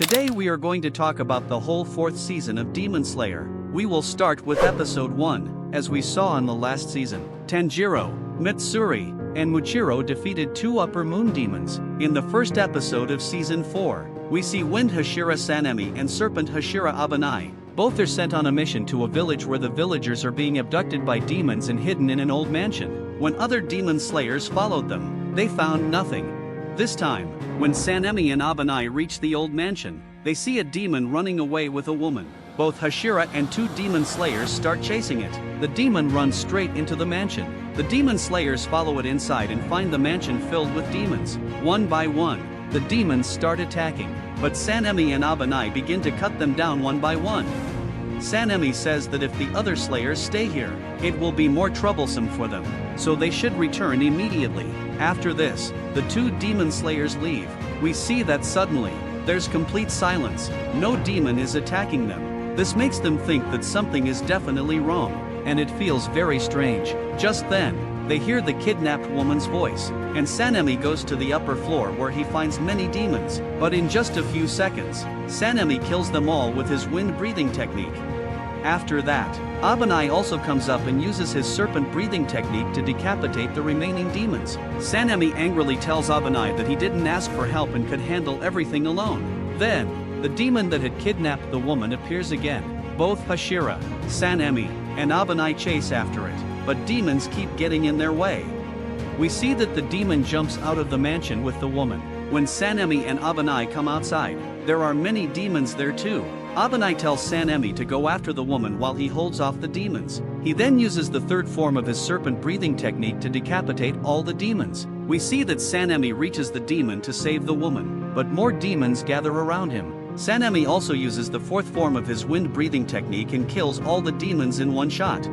Today we are going to talk about the whole 4th season of Demon Slayer. We will start with episode 1, as we saw in the last season. Tanjiro, Mitsuri, and Muchiro defeated 2 upper moon demons. In the first episode of season 4, we see Wind Hashira Sanemi and Serpent Hashira Abanai. Both are sent on a mission to a village where the villagers are being abducted by demons and hidden in an old mansion. When other demon slayers followed them, they found nothing. This time, when Sanemi and Abanai reach the old mansion, they see a demon running away with a woman. Both Hashira and 2 demon slayers start chasing it. The demon runs straight into the mansion. The demon slayers follow it inside and find the mansion filled with demons. One by one, the demons start attacking, but Sanemi and Abanai begin to cut them down one by one. Sanemi says that if the other slayers stay here, it will be more troublesome for them, so they should return immediately. After this, the 2 demon slayers leave. We see that suddenly, there's complete silence. No demon is attacking them. This makes them think that something is definitely wrong, and it feels very strange. Just then, they hear the kidnapped woman's voice, and Sanemi goes to the upper floor where he finds many demons, but in just a few seconds, Sanemi kills them all with his wind breathing technique. After that, Abanai also comes up and uses his serpent breathing technique to decapitate the remaining demons. Sanemi angrily tells Abanai that he didn't ask for help and could handle everything alone. Then, the demon that had kidnapped the woman appears again. Both Hashira, Sanemi, and Abanai chase after it, but demons keep getting in their way. We see that the demon jumps out of the mansion with the woman. When Sanemi and Abanai come outside, there are many demons there too. Abanai tells Sanemi to go after the woman while he holds off the demons. He then uses the 3rd form of his serpent breathing technique to decapitate all the demons. We see that Sanemi reaches the demon to save the woman, but more demons gather around him. Sanemi also uses the 4th form of his wind breathing technique and kills all the demons in one shot.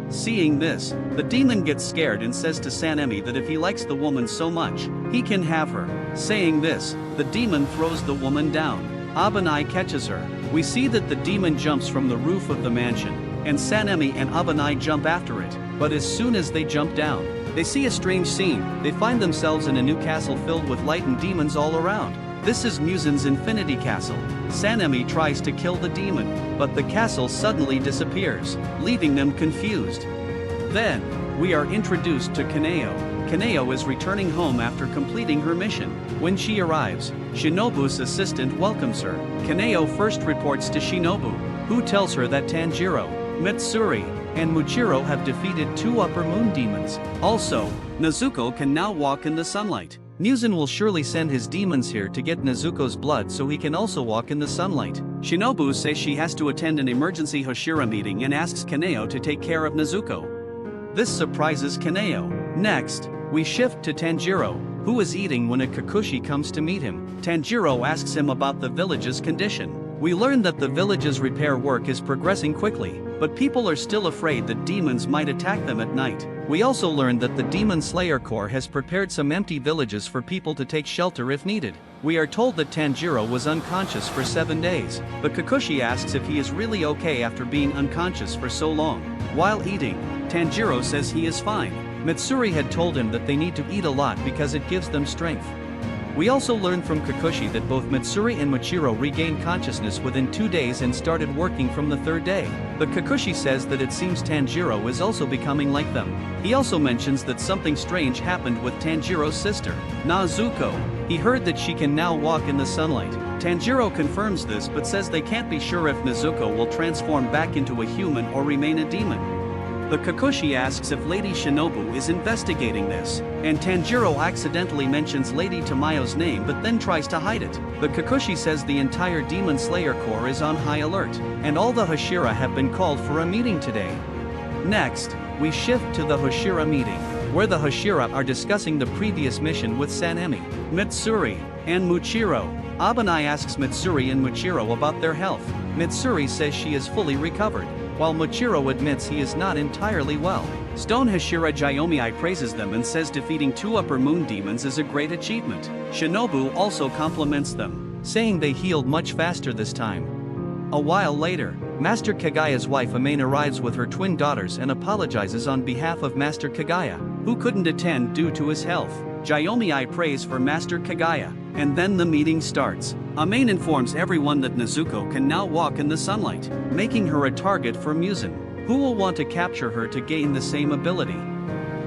Seeing this, the demon gets scared and says to Sanemi that if he likes the woman so much, he can have her. Saying this, the demon throws the woman down. Abanai catches her. We see that the demon jumps from the roof of the mansion, and Sanemi and Abanai jump after it, but as soon as they jump down, they see a strange scene. They find themselves in a new castle filled with light and demons all around. This is Musen's Infinity Castle. Sanemi tries to kill the demon, but the castle suddenly disappears, leaving them confused. Then, we are introduced to Kaneo. Kaneo is returning home after completing her mission. When she arrives, Shinobu's assistant welcomes her. Kaneo first reports to Shinobu, who tells her that Tanjiro, Mitsuri, and Muchiro have defeated 2 upper moon demons. Also, Nezuko can now walk in the sunlight. Musen will surely send his demons here to get Nezuko's blood so he can also walk in the sunlight. Shinobu says she has to attend an emergency Hashira meeting and asks Kaneo to take care of Nezuko. This surprises Kaneo. Next, we shift to Tanjiro, who is eating when a Kikuchi comes to meet him. Tanjiro asks him about the village's condition. We learn that the village's repair work is progressing quickly, but people are still afraid that demons might attack them at night. We also learn that the Demon Slayer Corps has prepared some empty villages for people to take shelter if needed. We are told that Tanjiro was unconscious for 7 days, but Kikuchi asks if he is really okay after being unconscious for so long. While eating, Tanjiro says he is fine. Mitsuri had told him that they need to eat a lot because it gives them strength. We also learned from Kikuchi that both Mitsuri and Muchiro regained consciousness within 2 days and started working from the 3rd day. But Kikuchi says that it seems Tanjiro is also becoming like them. He also mentions that something strange happened with Tanjiro's sister, Nezuko. He heard that she can now walk in the sunlight. Tanjiro confirms this but says they can't be sure if Nezuko will transform back into a human or remain a demon. The Kikuchi asks if Lady Shinobu is investigating this, and Tanjiro accidentally mentions Lady Tamayo's name but then tries to hide it. The Kikuchi says the entire Demon Slayer Corps is on high alert, and all the Hashira have been called for a meeting today. Next, we shift to the Hashira meeting, where the Hashira are discussing the previous mission with Sanemi, Mitsuri, and Muchiro. Abanai asks Mitsuri and Muchiro about their health. Mitsuri says she is fully recovered, while Muchiro admits he is not entirely well. Stone Hashira Jyomi praises them and says defeating 2 upper moon demons is a great achievement. Shinobu also compliments them, saying they healed much faster this time. A while later, Master Kagaya's wife Amane arrives with her twin daughters and apologizes on behalf of Master Kagaya, who couldn't attend due to his health. Jyomi prays for Master Kagaya, and then the meeting starts. Amane informs everyone that Nezuko can now walk in the sunlight, making her a target for Muzan, who will want to capture her to gain the same ability.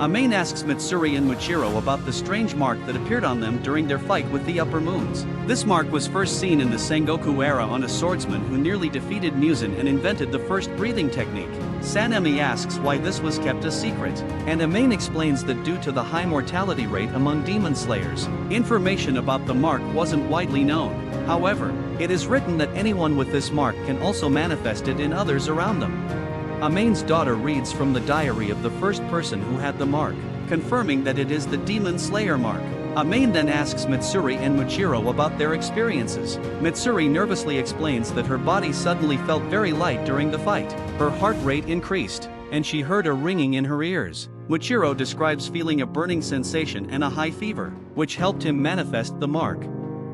Amane asks Mitsuri and Muchiro about the strange mark that appeared on them during their fight with the Upper Moons. This mark was first seen in the Sengoku era on a swordsman who nearly defeated Muzan and invented the first breathing technique. Sanemi asks why this was kept a secret, and Amane explains that due to the high mortality rate among demon slayers, information about the mark wasn't widely known. However, it is written that anyone with this mark can also manifest it in others around them. Amane's daughter reads from the diary of the first person who had the mark, confirming that it is the Demon Slayer mark. Amane then asks Mitsuri and Muchiro about their experiences. Mitsuri nervously explains that her body suddenly felt very light during the fight. Her heart rate increased, and she heard a ringing in her ears. Muchiro describes feeling a burning sensation and a high fever, which helped him manifest the mark.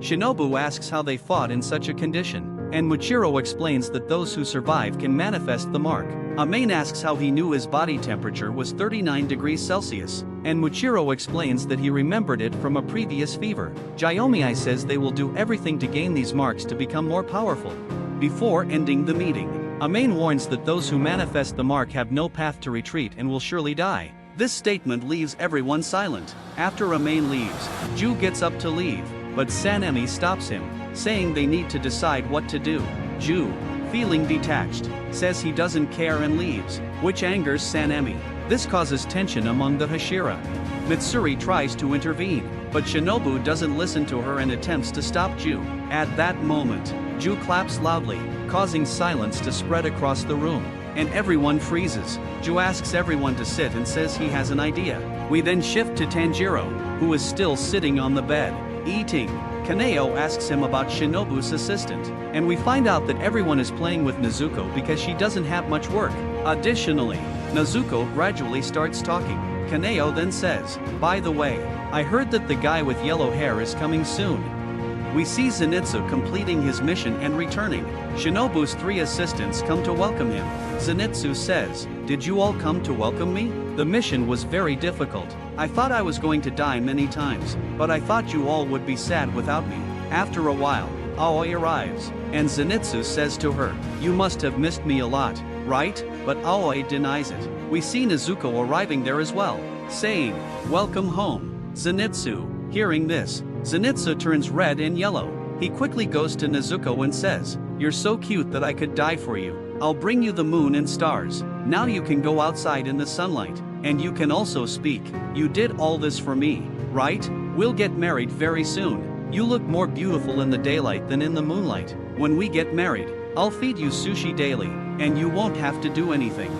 Shinobu asks how they fought in such a condition, and Muchiro explains that those who survive can manifest the mark. Amane asks how he knew his body temperature was 39 degrees Celsius, and Muchiro explains that he remembered it from a previous fever. Jyomi says they will do everything to gain these marks to become more powerful. Before ending the meeting, Amane warns that those who manifest the mark have no path to retreat and will surely die. This statement leaves everyone silent. After Amane leaves, Ju gets up to leave, but Sanemi stops him, saying they need to decide what to do. Ju, feeling detached, says he doesn't care and leaves, which angers Sanemi. This causes tension among the Hashira. Mitsuri tries to intervene, but Shinobu doesn't listen to her and attempts to stop Ju. At that moment, Ju claps loudly, causing silence to spread across the room, and everyone freezes. Ju asks everyone to sit and says he has an idea. We then shift to Tanjiro, who is still sitting on the bed, eating. Kaneo asks him about Shinobu's assistant, and we find out that everyone is playing with Nezuko because she doesn't have much work. Additionally, Nezuko gradually starts talking. Kaneo then says, "By the way, I heard that the guy with yellow hair is coming soon." We see Zenitsu completing his mission and returning. Shinobu's 3 assistants come to welcome him. Zenitsu says, "Did you all come to welcome me? The mission was very difficult. I thought I was going to die many times, but I thought you all would be sad without me." After a while, Aoi arrives, and Zenitsu says to her, "You must have missed me a lot, right?" But Aoi denies it. We see Nezuko arriving there as well, saying, "Welcome home, Zenitsu." Hearing this, Zenitsu turns red and yellow. He quickly goes to Nezuko and says, "You're so cute that I could die for you. I'll bring you the moon and stars. Now you can go outside in the sunlight, and you can also speak. You did all this for me, right? We'll get married very soon. You look more beautiful in the daylight than in the moonlight. When we get married, I'll feed you sushi daily, and you won't have to do anything."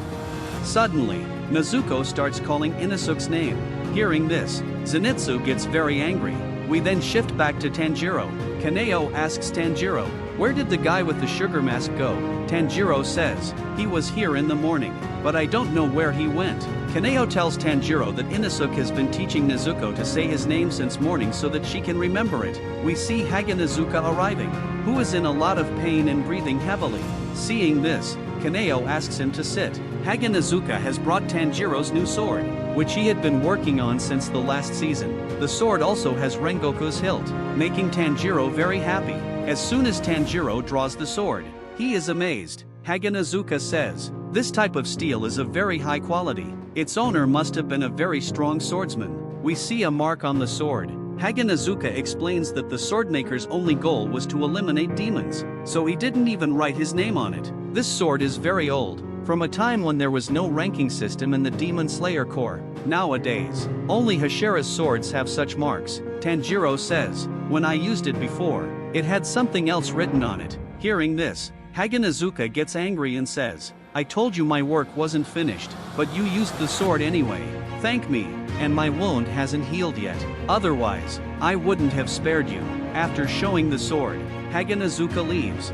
Suddenly, Nezuko starts calling Inosuke's name. Hearing this, Zenitsu gets very angry. We then shift back to Tanjiro. Kaneo asks Tanjiro, "Where did the guy with the sugar mask go?" Tanjiro says, "He was here in the morning, but I don't know where he went." Kaneo tells Tanjiro that Inosuke has been teaching Nezuko to say his name since morning so that she can remember it. We see Haganezuka arriving, who is in a lot of pain and breathing heavily. Seeing this, Kaneo asks him to sit. Haganezuka has brought Tanjiro's new sword, which he had been working on since the last season. The sword also has Rengoku's hilt, making Tanjiro very happy. As soon as Tanjiro draws the sword, he is amazed. Haganezuka says, "This type of steel is of very high quality. Its owner must have been a very strong swordsman." We see a mark on the sword. Haganezuka explains that the swordmaker's only goal was to eliminate demons, so he didn't even write his name on it. This sword is very old, from a time when there was no ranking system in the Demon Slayer Corps. Nowadays, only Hashira's swords have such marks. Tanjiro says, "When I used it before, it had something else written on it." Hearing this, Haganezuka gets angry and says, "I told you my work wasn't finished, but you used the sword anyway. Thank me, and my wound hasn't healed yet. Otherwise, I wouldn't have spared you." After showing the sword, Haganezuka leaves.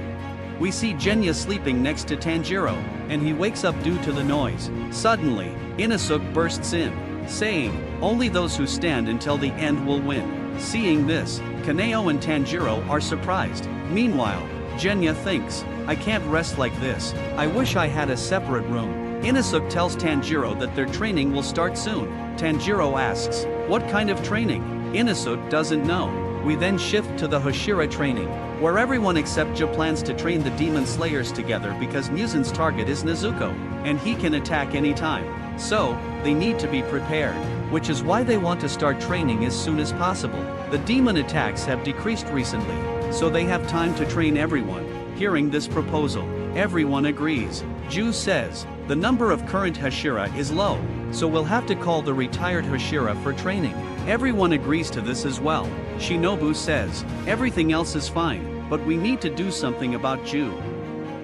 We see Genya sleeping next to Tanjiro, and he wakes up due to the noise. Suddenly, Inosuke bursts in, saying, "Only those who stand until the end will win." Seeing this, Kaneo and Tanjiro are surprised. Meanwhile, Genya thinks, "I can't rest like this. I wish I had a separate room." Inosuke tells Tanjiro that their training will start soon. Tanjiro asks, "What kind of training?" Inosut doesn't know. We then shift to the Hashira training, where everyone except Ju plans to train the Demon Slayers together because Musen's target is Nezuko, and he can attack anytime. So, they need to be prepared, which is why they want to start training as soon as possible. The demon attacks have decreased recently, so they have time to train everyone. Hearing this proposal, everyone agrees. Ju says, the number of current Hashira is low, so we'll have to call the retired Hashira for training. Everyone agrees to this as well. Shinobu says, everything else is fine, but we need to do something about Ju.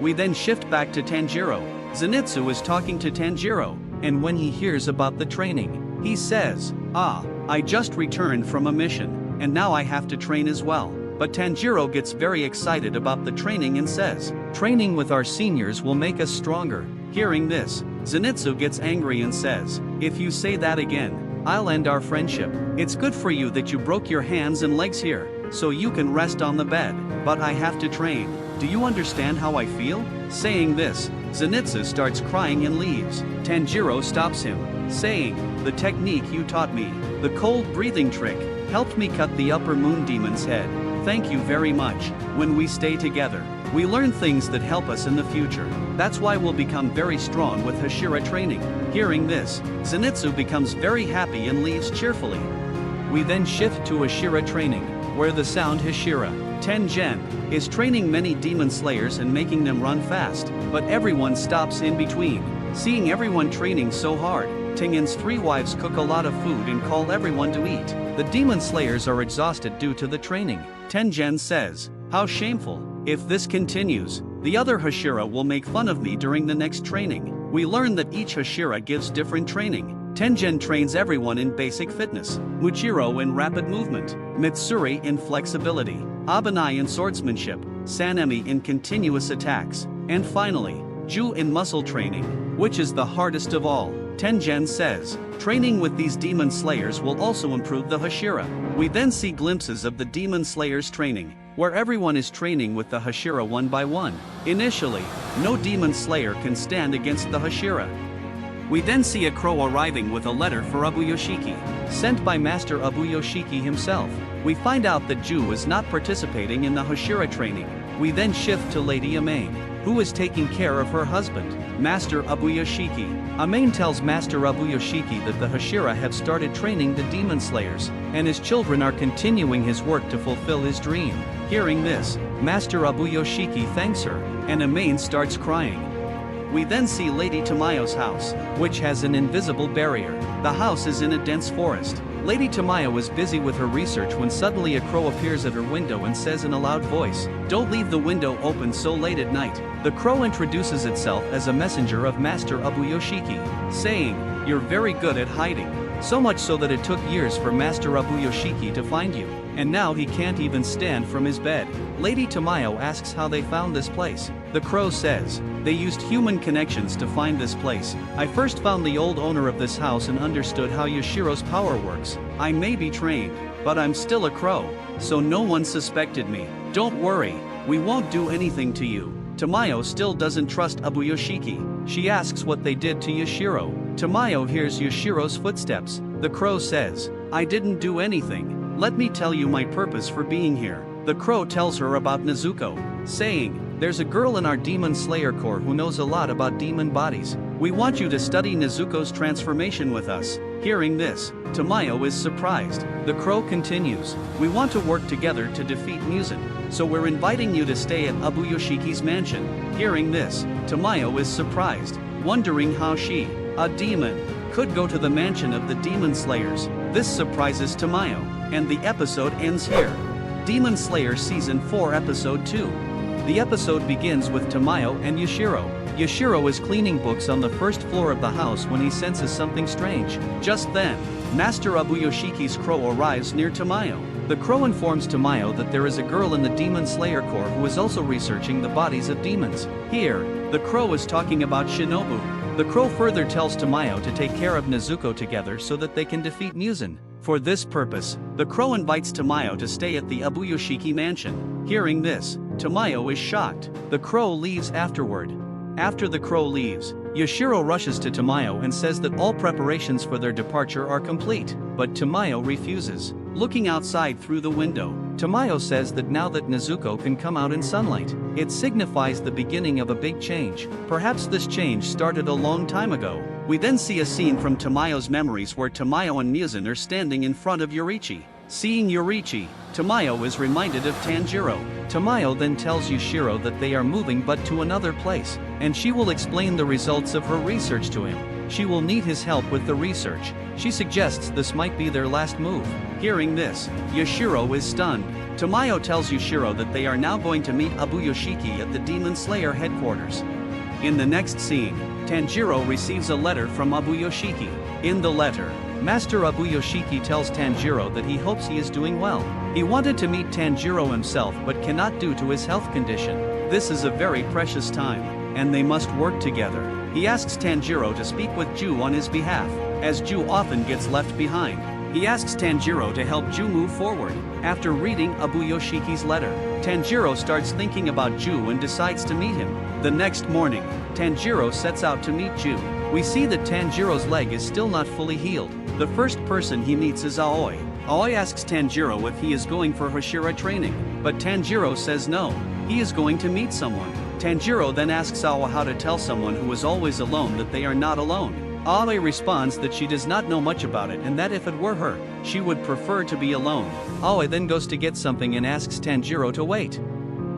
We then shift back to Tanjiro. Zenitsu is talking to Tanjiro, and when he hears about the training, he says, I just returned from a mission, and now I have to train as well. But Tanjiro gets very excited about the training and says, training with our seniors will make us stronger. Hearing this, Zenitsu gets angry and says, if you say that again, I'll end our friendship. It's good for you that you broke your hands and legs here, so you can rest on the bed, but I have to train. Do you understand how I feel? Saying this, Zenitsu starts crying and leaves. Tanjiro stops him, saying, the technique you taught me, the cold breathing trick, helped me cut the upper moon demon's head. Thank you very much. When we stay together, we learn things that help us in the future. That's why we'll become very strong with Hashira training. Hearing this, Zenitsu becomes very happy and leaves cheerfully. We then shift to Hashira training, where the sound Hashira, Tengen, is training many demon slayers and making them run fast, but everyone stops in between. Seeing everyone training so hard, Tengen's 3 wives cook a lot of food and call everyone to eat. The demon slayers are exhausted due to the training. Tengen says, how shameful. If this continues, the other Hashira will make fun of me during the next training. We learn that each Hashira gives different training. Tengen trains everyone in basic fitness, Muchiro in rapid movement, Mitsuri in flexibility, Abanai in swordsmanship, Sanemi in continuous attacks, and finally, Ju in muscle training, which is the hardest of all. Tengen says, training with these demon slayers will also improve the Hashira. We then see glimpses of the demon slayers training, where everyone is training with the Hashira one by one. Initially, no demon slayer can stand against the Hashira. We then see a crow arriving with a letter for Abuyoshiki, sent by Master Abuyoshiki himself. We find out that Ju is not participating in the Hashira training. We then shift to Lady Amain, who is taking care of her husband, Master Abuyoshiki. Amain tells Master Abuyoshiki that the Hashira have started training the demon slayers, and his children are continuing his work to fulfill his dream. Hearing this, Master Abuyoshiki thanks her, and Amain starts crying. We then see Lady Tamayo's house, which has an invisible barrier. The house is in a dense forest. Lady Tamayo is busy with her research when suddenly a crow appears at her window and says in a loud voice, don't leave the window open so late at night. The crow introduces itself as a messenger of Master Abuyoshiki, saying, you're very good at hiding. So much so that it took years for Master Abuyoshiki to find you, and now he can't even stand from his bed. Lady Tamayo asks how they found this place. The crow says, they used human connections to find this place. I first found the old owner of this house and understood how Yashiro's power works. I may be trained, but I'm still a crow, so no one suspected me. Don't worry, we won't do anything to you. Tamayo still doesn't trust Abuyoshiki. She asks what they did to Yashiro. Tamayo hears Yashiro's footsteps. The crow says, I didn't do anything. Let me tell you my purpose for being here. The crow tells her about Nezuko, saying, there's a girl in our Demon Slayer Corps who knows a lot about demon bodies. We want you to study Nezuko's transformation with us. Hearing this, Tamayo is surprised. The crow continues, we want to work together to defeat Musen, so we're inviting you to stay at Abuyoshiki's mansion. Hearing this, Tamayo is surprised, wondering how she, a demon, could go to the mansion of the Demon Slayers. This surprises Tamayo, and the episode ends here. Demon Slayer Season 4 Episode 2. The episode begins with Tamayo and Yashiro. Yashiro is cleaning books on the first floor of the house when he senses something strange. Just then, Master Abuyoshiki's crow arrives near Tamayo. The crow informs Tamayo that there is a girl in the Demon Slayer Corps who is also researching the bodies of demons. Here, the crow is talking about Shinobu. The crow further tells Tamayo to take care of Nezuko together so that they can defeat Musen. For this purpose, the crow invites Tamayo to stay at the Abuyoshiki mansion. Hearing this, Tamayo is shocked. The crow leaves afterward. After the crow leaves, Yashiro rushes to Tamayo and says that all preparations for their departure are complete, but Tamayo refuses. Looking outside through the window, Tamayo says that now that Nezuko can come out in sunlight, it signifies the beginning of a big change. Perhaps this change started a long time ago. We then see a scene from Tamayo's memories where Tamayo and Muzan are standing in front of Yurichi. Seeing Yurichi, Tamayo is reminded of Tanjiro. Tamayo then tells Yushiro that they are moving but to another place, and she will explain the results of her research to him. She will need his help with the research. She suggests this might be their last move. Hearing this, Yushiro is stunned. Tamayo tells Yushiro that they are now going to meet Abu Yoshiki at the Demon Slayer headquarters. In the next scene, Tanjiro receives a letter from Abu Yoshiki. In the letter, Master Abu Yoshiki tells Tanjiro that he hopes he is doing well. He wanted to meet Tanjiro himself but cannot due to his health condition. This is a very precious time, and they must work together. He asks Tanjiro to speak with Ju on his behalf, as Ju often gets left behind. He asks Tanjiro to help Ju move forward. After reading Abu Yoshiki's letter, Tanjiro starts thinking about Ju and decides to meet him. The next morning, Tanjiro sets out to meet Ju. We see that Tanjiro's leg is still not fully healed. The first person he meets is Aoi. Aoi asks Tanjiro if he is going for Hashira training, but Tanjiro says no, he is going to meet someone. Tanjiro then asks Aoi how to tell someone who is always alone that they are not alone. Aoi responds that she does not know much about it and that if it were her, she would prefer to be alone. Aoi then goes to get something and asks Tanjiro to wait.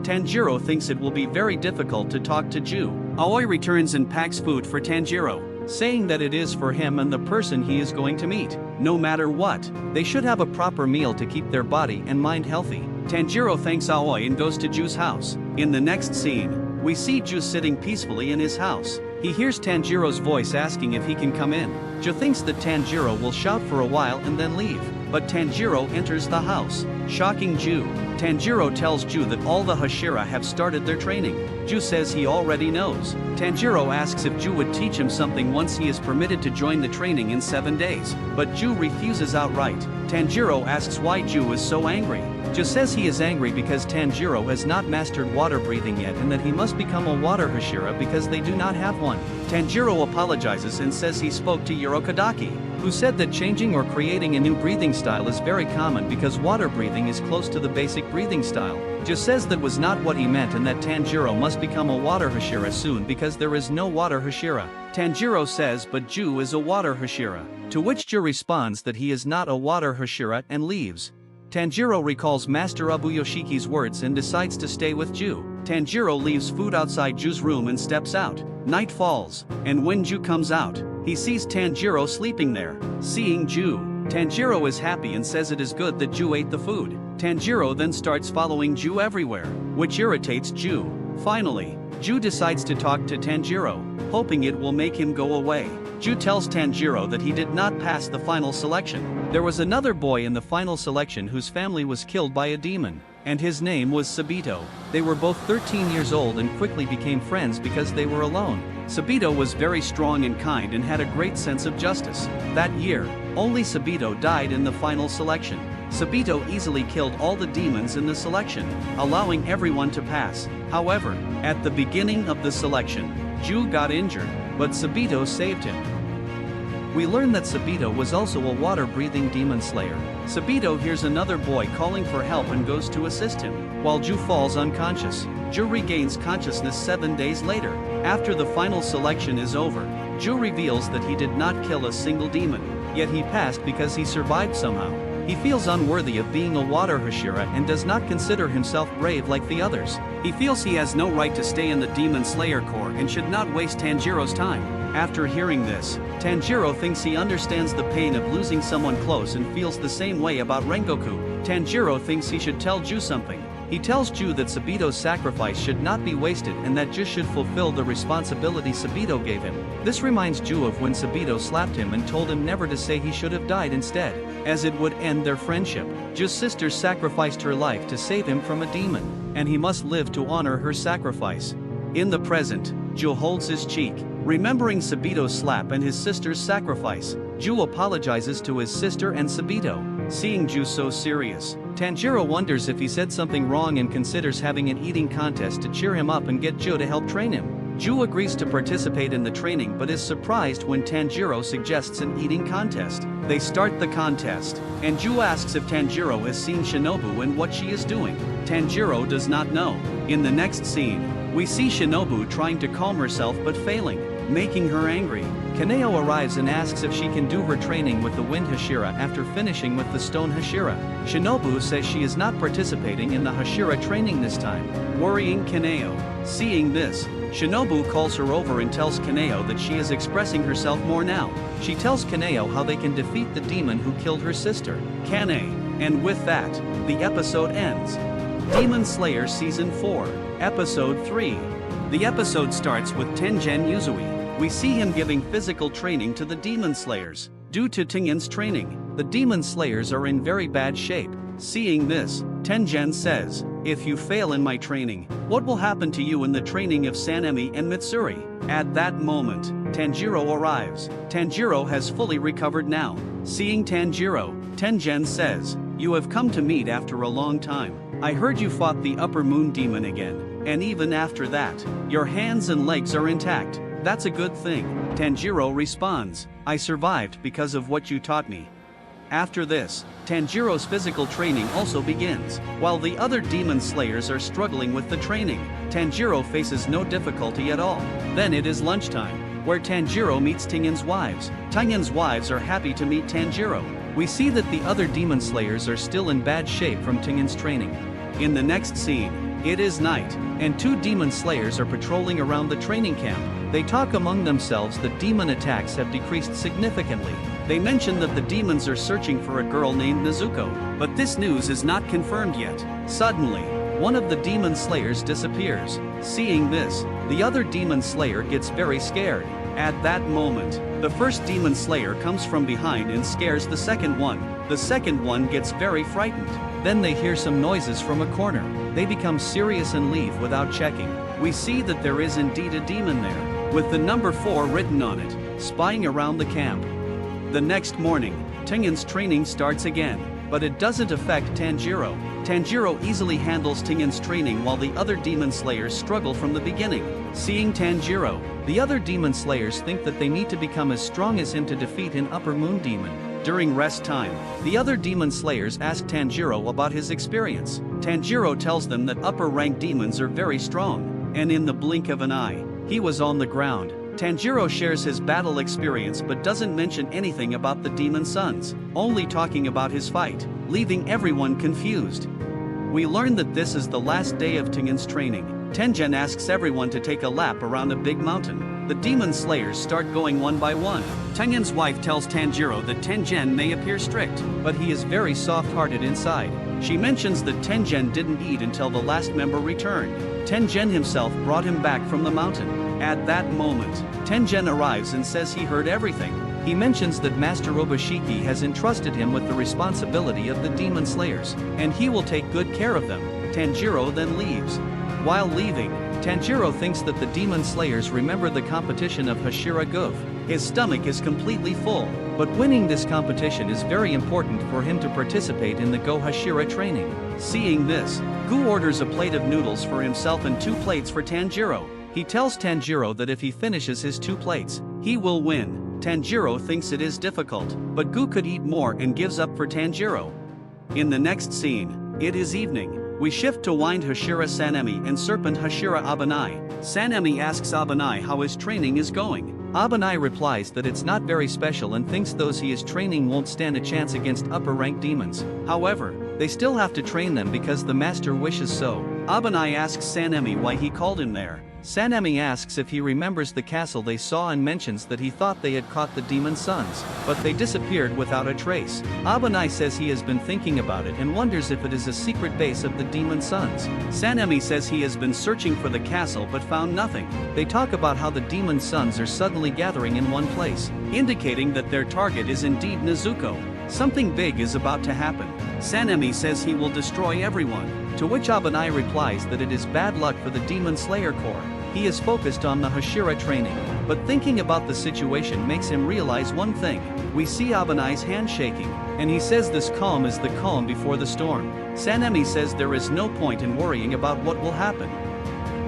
Tanjiro thinks it will be very difficult to talk to Ju. Aoi returns and packs food for Tanjiro, saying that it is for him and the person he is going to meet. No matter what, they should have a proper meal to keep their body and mind healthy. Tanjiro thanks Aoi and goes to Ju's house. In the next scene, we see Ju sitting peacefully in his house. He hears Tanjiro's voice asking if he can come in. Ju thinks that Tanjiro will shout for a while and then leave, but Tanjiro enters the house, shocking Ju. Tanjiro tells Ju that all the Hashira have started their training. Ju says he already knows. Tanjiro asks if Ju would teach him something once he is permitted to join the training in 7 days, but Ju refuses outright. Tanjiro asks why Ju is so angry. Ju says he is angry because Tanjiro has not mastered water breathing yet and that he must become a water Hashira because they do not have one. Tanjiro apologizes and says he spoke to Yorokadaki, who said that changing or creating a new breathing style is very common because water breathing is close to the basic breathing style. Ju says that was not what he meant and that Tanjiro must become a water Hashira soon because there is no water Hashira. Tanjiro says but Ju is a water Hashira, to which Ju responds that he is not a water Hashira and leaves. Tanjiro recalls Master Abu Yoshiki's words and decides to stay with Ju. Tanjiro leaves food outside Ju's room and steps out. Night falls, and when Ju comes out, he sees Tanjiro sleeping there. Seeing Ju, Tanjiro is happy and says it is good that Ju ate the food. Tanjiro then starts following Ju everywhere, which irritates Ju. Finally, Ju decides to talk to Tanjiro, hoping it will make him go away. Ju tells Tanjiro that he did not pass the final selection. There was another boy in the final selection whose family was killed by a demon, and his name was Sabito. They were both 13 years old and quickly became friends because they were alone. Sabito was very strong and kind and had a great sense of justice. That year, only Sabito died in the final selection. Sabito easily killed all the demons in the selection, allowing everyone to pass. However, at the beginning of the selection, Ju got injured, but Sabito saved him. We learn that Sabito was also a water-breathing demon slayer. Sabito hears another boy calling for help and goes to assist him, while Ju falls unconscious. Ju regains consciousness 7 days later. After the final selection is over, Ju reveals that he did not kill a single demon, yet he passed because he survived somehow. He feels unworthy of being a water Hashira and does not consider himself brave like the others. He feels he has no right to stay in the Demon Slayer Corps and should not waste Tanjiro's time. After hearing this, Tanjiro thinks he understands the pain of losing someone close and feels the same way about Rengoku. Tanjiro thinks he should tell Ju something. He tells Ju that Sabito's sacrifice should not be wasted and that Ju should fulfill the responsibility Sabito gave him. This reminds Ju of when Sabito slapped him and told him never to say he should have died instead, as it would end their friendship. Ju's sister sacrificed her life to save him from a demon, and he must live to honor her sacrifice. In the present, Ju holds his cheek, remembering Sabito's slap and his sister's sacrifice. Ju apologizes to his sister and Sabito. Seeing Ju so serious, Tanjiro wonders if he said something wrong and considers having an eating contest to cheer him up and get Ju to help train him. Ju agrees to participate in the training but is surprised when Tanjiro suggests an eating contest. They start the contest, and Ju asks if Tanjiro has seen Shinobu and what she is doing. Tanjiro does not know. In the next scene, we see Shinobu trying to calm herself but failing, making her angry. Kaneo arrives and asks if she can do her training with the Wind Hashira after finishing with the Stone Hashira. Shinobu says she is not participating in the Hashira training this time, worrying Kaneo. Seeing this, Shinobu calls her over and tells Kaneo that she is expressing herself more now. She tells Kaneo how they can defeat the demon who killed her sister, Kane, and with that, the episode ends. Demon Slayer Season 4, Episode 3. The episode starts with Tengen Yuzui. We see him giving physical training to the Demon Slayers. Due to Tengen's training, the Demon Slayers are in very bad shape. Seeing this, Tengen says, "If you fail in my training, what will happen to you in the training of Sanemi and Mitsuri?" At that moment, Tanjiro arrives. Tanjiro has fully recovered now. Seeing Tanjiro, Tengen says, "You have come to meet after a long time. I heard you fought the Upper Moon Demon again, and even after that, your hands and legs are intact. That's a good thing." Tanjiro responds, "I survived because of what you taught me." After this, Tanjiro's physical training also begins. While the other Demon Slayers are struggling with the training, Tanjiro faces no difficulty at all. Then it is lunchtime, where Tanjiro meets Tengen's wives. Tengen's wives are happy to meet Tanjiro. We see that the other Demon Slayers are still in bad shape from Tengen's training. In the next scene, it is night, and two Demon Slayers are patrolling around the training camp. They talk among themselves that demon attacks have decreased significantly. They mention that the demons are searching for a girl named Nezuko, but this news is not confirmed yet. Suddenly, one of the Demon Slayers disappears. Seeing this, the other Demon Slayer gets very scared. At that moment, the first Demon Slayer comes from behind and scares the second one. The second one gets very frightened. Then they hear some noises from a corner. They become serious and leave without checking. We see that there is indeed a demon there, with the number 4 written on it, spying around the camp. The next morning, Tengen's training starts again, but it doesn't affect Tanjiro. Tanjiro easily handles Tengen's training while the other Demon Slayers struggle from the beginning. Seeing Tanjiro, the other Demon Slayers think that they need to become as strong as him to defeat an Upper Moon Demon. During rest time, the other Demon Slayers ask Tanjiro about his experience. Tanjiro tells them that upper rank demons are very strong, and in the blink of an eye, he was on the ground. Tanjiro shares his battle experience but doesn't mention anything about the Demon Sons, only talking about his fight, leaving everyone confused. We learn that this is the last day of Tengen's training. Tengen asks everyone to take a lap around a big mountain. The Demon Slayers start going one by one. Tengen's wife tells Tanjiro that Tengen may appear strict, but he is very soft-hearted inside. She mentions that Tengen didn't eat until the last member returned. Tengen himself brought him back from the mountain. At that moment, Tengen arrives and says he heard everything. He mentions that Master Obashiki has entrusted him with the responsibility of the Demon Slayers, and he will take good care of them. Tanjiro then leaves. While leaving, Tanjiro thinks that the Demon Slayers remember the competition of Hashira Goof. His stomach is completely full, but winning this competition is very important for him to participate in the Go Hashira training. Seeing this, Gu orders a plate of noodles for himself and 2 plates for Tanjiro. He tells Tanjiro that if he finishes his 2 plates, he will win. Tanjiro thinks it is difficult, but Gu could eat more and gives up for Tanjiro. In the next scene, it is evening. We shift to Wind Hashira Sanemi and Serpent Hashira Abanai. Sanemi asks Abanai how his training is going. Abanai replies that it's not very special and thinks those he is training won't stand a chance against upper-ranked demons. However, they still have to train them because the master wishes so. Abanai asks Sanemi why he called him there. Sanemi asks if he remembers the castle they saw and mentions that he thought they had caught the Demon Sons, but they disappeared without a trace. Abanai says he has been thinking about it and wonders if it is a secret base of the Demon Sons. Sanemi says he has been searching for the castle but found nothing. They talk about how the Demon Sons are suddenly gathering in one place, indicating that their target is indeed Nezuko. Something big is about to happen. Sanemi says he will destroy everyone, to which Abanai replies that it is bad luck for the Demon Slayer Corps. He is focused on the Hashira training, but thinking about the situation makes him realize one thing. We see Abanai's hand shaking, and he says this calm is the calm before the storm. Sanemi says there is no point in worrying about what will happen.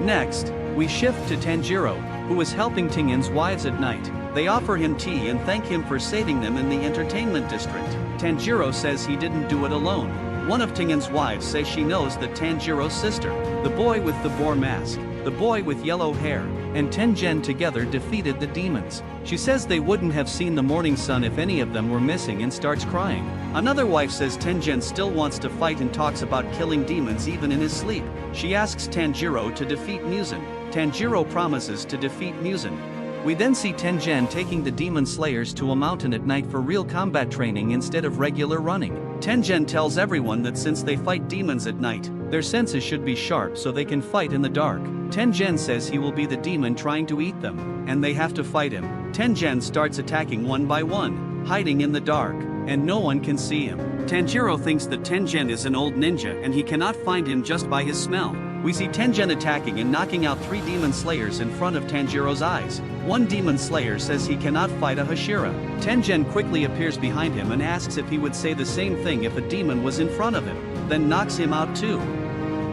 Next, we shift to Tanjiro, who is helping Tingin's wives at night. They offer him tea and thank him for saving them in the entertainment district. Tanjiro says he didn't do it alone. One of Tingin's wives says she knows that Tanjiro's sister, the boy with the boar mask, the boy with yellow hair, and Tengen together defeated the demons. She says they wouldn't have seen the morning sun if any of them were missing and starts crying. Another wife says Tengen still wants to fight and talks about killing demons even in his sleep. She asks Tanjiro to defeat Muzan. Tanjiro promises to defeat Muzan. We then see Tengen taking the demon slayers to a mountain at night for real combat training instead of regular running. Tengen tells everyone that since they fight demons at night, their senses should be sharp so they can fight in the dark. Tengen says he will be the demon trying to eat them, and they have to fight him. Tengen starts attacking one by one, hiding in the dark, and no one can see him. Tanjiro thinks that Tengen is an old ninja and he cannot find him just by his smell. We see Tengen attacking and knocking out 3 demon slayers in front of Tanjiro's eyes. One demon slayer says he cannot fight a Hashira. Tengen quickly appears behind him and asks if he would say the same thing if a demon was in front of him, then knocks him out too.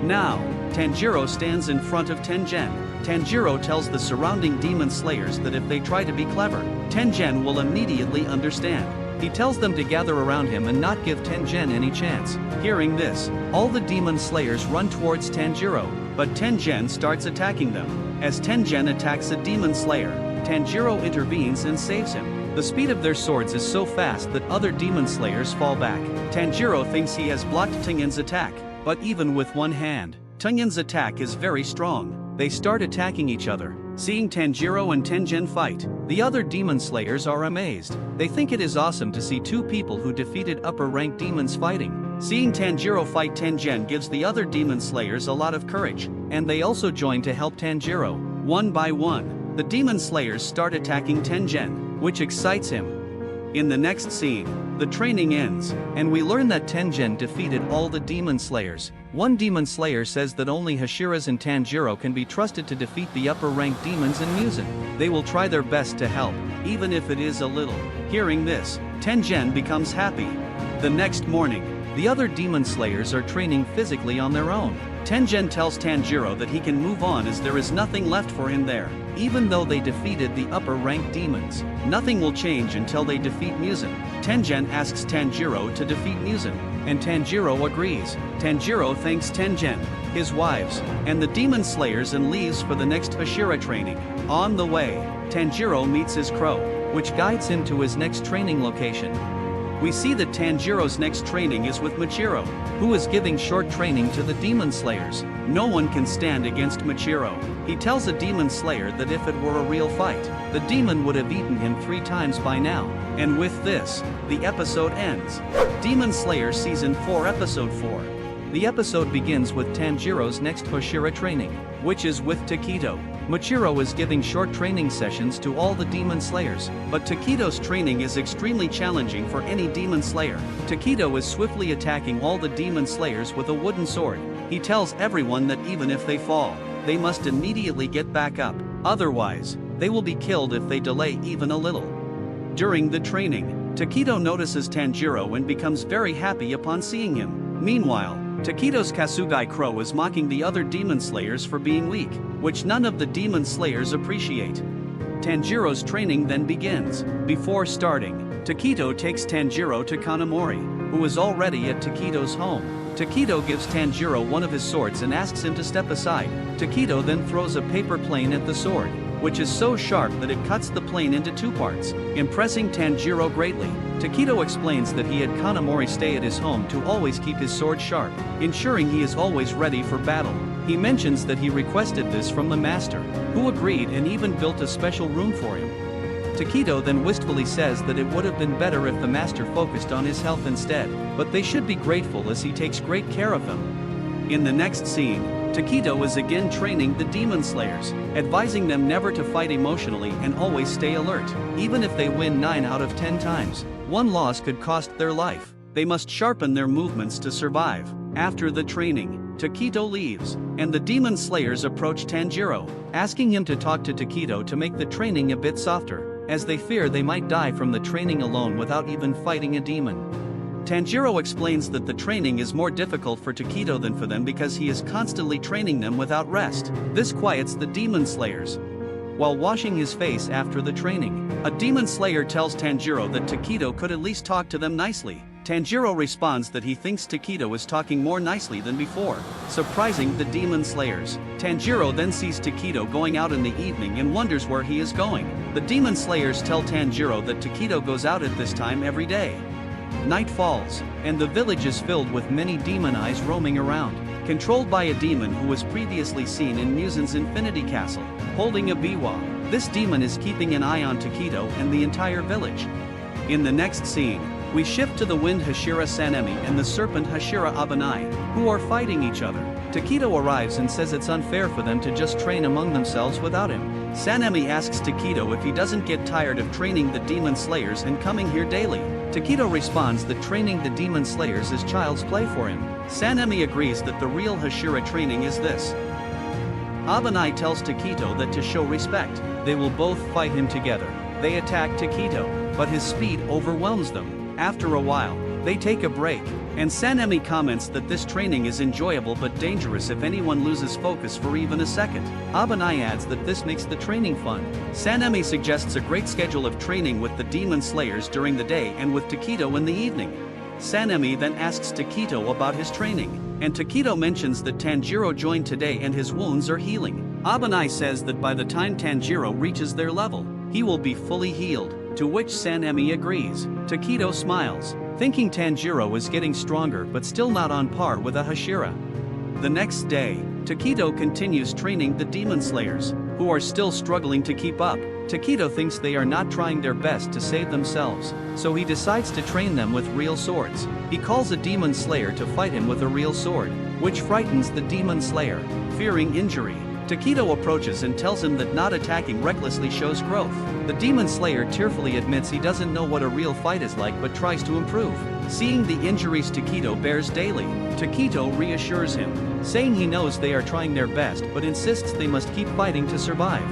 Now, Tanjiro stands in front of Tengen. Tanjiro tells the surrounding demon slayers that if they try to be clever, Tengen will immediately understand. He tells them to gather around him and not give Tengen any chance. Hearing this, all the demon slayers run towards Tanjiro, but Tengen starts attacking them. As Tengen attacks a demon slayer, Tanjiro intervenes and saves him. The speed of their swords is so fast that other demon slayers fall back. Tanjiro thinks he has blocked Tingin's attack, but even with one hand, Tingin's attack is very strong. They start attacking each other. Seeing Tanjiro and Tengen fight, the other demon slayers are amazed. They think it is awesome to see 2 people who defeated upper-ranked demons fighting. Seeing Tanjiro fight Tengen gives the other demon slayers a lot of courage, and they also join to help Tanjiro. One by one, the demon slayers start attacking Tengen, which excites him. In the next scene, the training ends, and we learn that Tengen defeated all the demon slayers. One demon slayer says that only Hashiras and Tanjiro can be trusted to defeat the upper-ranked demons in Muzan. They will try their best to help, even if it is a little. Hearing this, Tengen becomes happy. The next morning, the other demon slayers are training physically on their own. Tengen tells Tanjiro that he can move on as there is nothing left for him there. Even though they defeated the upper-ranked demons, nothing will change until they defeat Muzan. Tengen asks Tanjiro to defeat Muzan, and Tanjiro agrees. Tanjiro thanks Tengen, his wives, and the demon slayers and leaves for the next Hashira training. On the way, Tanjiro meets his crow, which guides him to his next training location. We see that Tanjiro's next training is with Michiro, who is giving short training to the demon slayers. No one can stand against Michiro. He tells a demon slayer that if it were a real fight, the demon would have eaten him 3 times by now. And with this, the episode ends. Demon Slayer Season 4 Episode 4. The episode begins with Tanjiro's next Hashira training, which is with Takedo. Michiro is giving short training sessions to all the demon slayers, but Takedo's training is extremely challenging for any demon slayer. Takedo is swiftly attacking all the demon slayers with a wooden sword. He tells everyone that even if they fall, they must immediately get back up, otherwise, they will be killed if they delay even a little. During the training, Takedo notices Tanjiro and becomes very happy upon seeing him. Meanwhile, Takedo's Kasugai Crow is mocking the other demon slayers for being weak, which none of the demon slayers appreciate. Tanjiro's training then begins. Before starting, Takedo takes Tanjiro to Kanamori, who is already at Takedo's home. Takedo gives Tanjiro one of his swords and asks him to step aside. Takedo then throws a paper plane at the sword, which is so sharp that it cuts the plane into 2 parts, impressing Tanjiro greatly. Takedo explains that he had Kanamori stay at his home to always keep his sword sharp, ensuring he is always ready for battle. He mentions that he requested this from the master, who agreed and even built a special room for him. Takedo then wistfully says that it would have been better if the master focused on his health instead, but they should be grateful as he takes great care of them. In the next scene, Takedo is again training the demon slayers, advising them never to fight emotionally and always stay alert. Even if they win 9 out of 10 times, one loss could cost their life. They must sharpen their movements to survive. After the training, Takedo leaves, and the demon slayers approach Tanjiro, asking him to talk to Takedo to make the training a bit softer, as they fear they might die from the training alone without even fighting a demon. Tanjiro explains that the training is more difficult for Takedo than for them because he is constantly training them without rest. This quiets the demon slayers. While washing his face after the training, a demon slayer tells Tanjiro that Takedo could at least talk to them nicely. Tanjiro responds that he thinks Takedo is talking more nicely than before, surprising the demon slayers. Tanjiro then sees Takedo going out in the evening and wonders where he is going. The demon slayers tell Tanjiro that Takedo goes out at this time every day. Night falls, and the village is filled with many demon eyes roaming around, controlled by a demon who was previously seen in Musen's Infinity Castle, holding a biwa. This demon is keeping an eye on Takedo and the entire village. In the next scene, we shift to the wind Hashira Sanemi and the serpent Hashira Abanai, who are fighting each other. Takedo arrives and says it's unfair for them to just train among themselves without him. Sanemi asks Takedo if he doesn't get tired of training the demon slayers and coming here daily. Takedo responds that training the demon slayers is child's play for him. Sanemi agrees that the real Hashira training is this. Abanai tells Takedo that to show respect, they will both fight him together. They attack Takedo, but his speed overwhelms them. After a while, they take a break, and Sanemi comments that this training is enjoyable but dangerous if anyone loses focus for even a second. Abanai adds that this makes the training fun. Sanemi suggests a great schedule of training with the demon slayers during the day and with Takedo in the evening. Sanemi then asks Takedo about his training, and Takedo mentions that Tanjiro joined today and his wounds are healing. Abanai says that by the time Tanjiro reaches their level, he will be fully healed, to which Sanemi agrees. Takedo smiles, thinking Tanjiro is getting stronger but still not on par with a Hashira. The next day, Takedo continues training the demon slayers, who are still struggling to keep up. Takedo thinks they are not trying their best to save themselves, so he decides to train them with real swords. He calls a demon slayer to fight him with a real sword, which frightens the demon slayer. Fearing injury, Takedo approaches and tells him that not attacking recklessly shows growth. The demon slayer tearfully admits he doesn't know what a real fight is like but tries to improve. Seeing the injuries Takedo bears daily, Takedo reassures him, saying he knows they are trying their best but insists they must keep fighting to survive.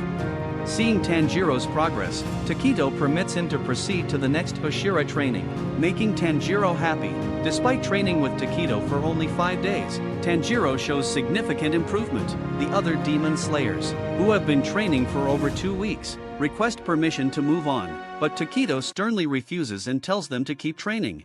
Seeing Tanjiro's progress, Takedo permits him to proceed to the next Hashira training, making Tanjiro happy. Despite training with Takedo for only 5 days, Tanjiro shows significant improvement. The other demon slayers, who have been training for over 2 weeks, request permission to move on, but Takedo sternly refuses and tells them to keep training.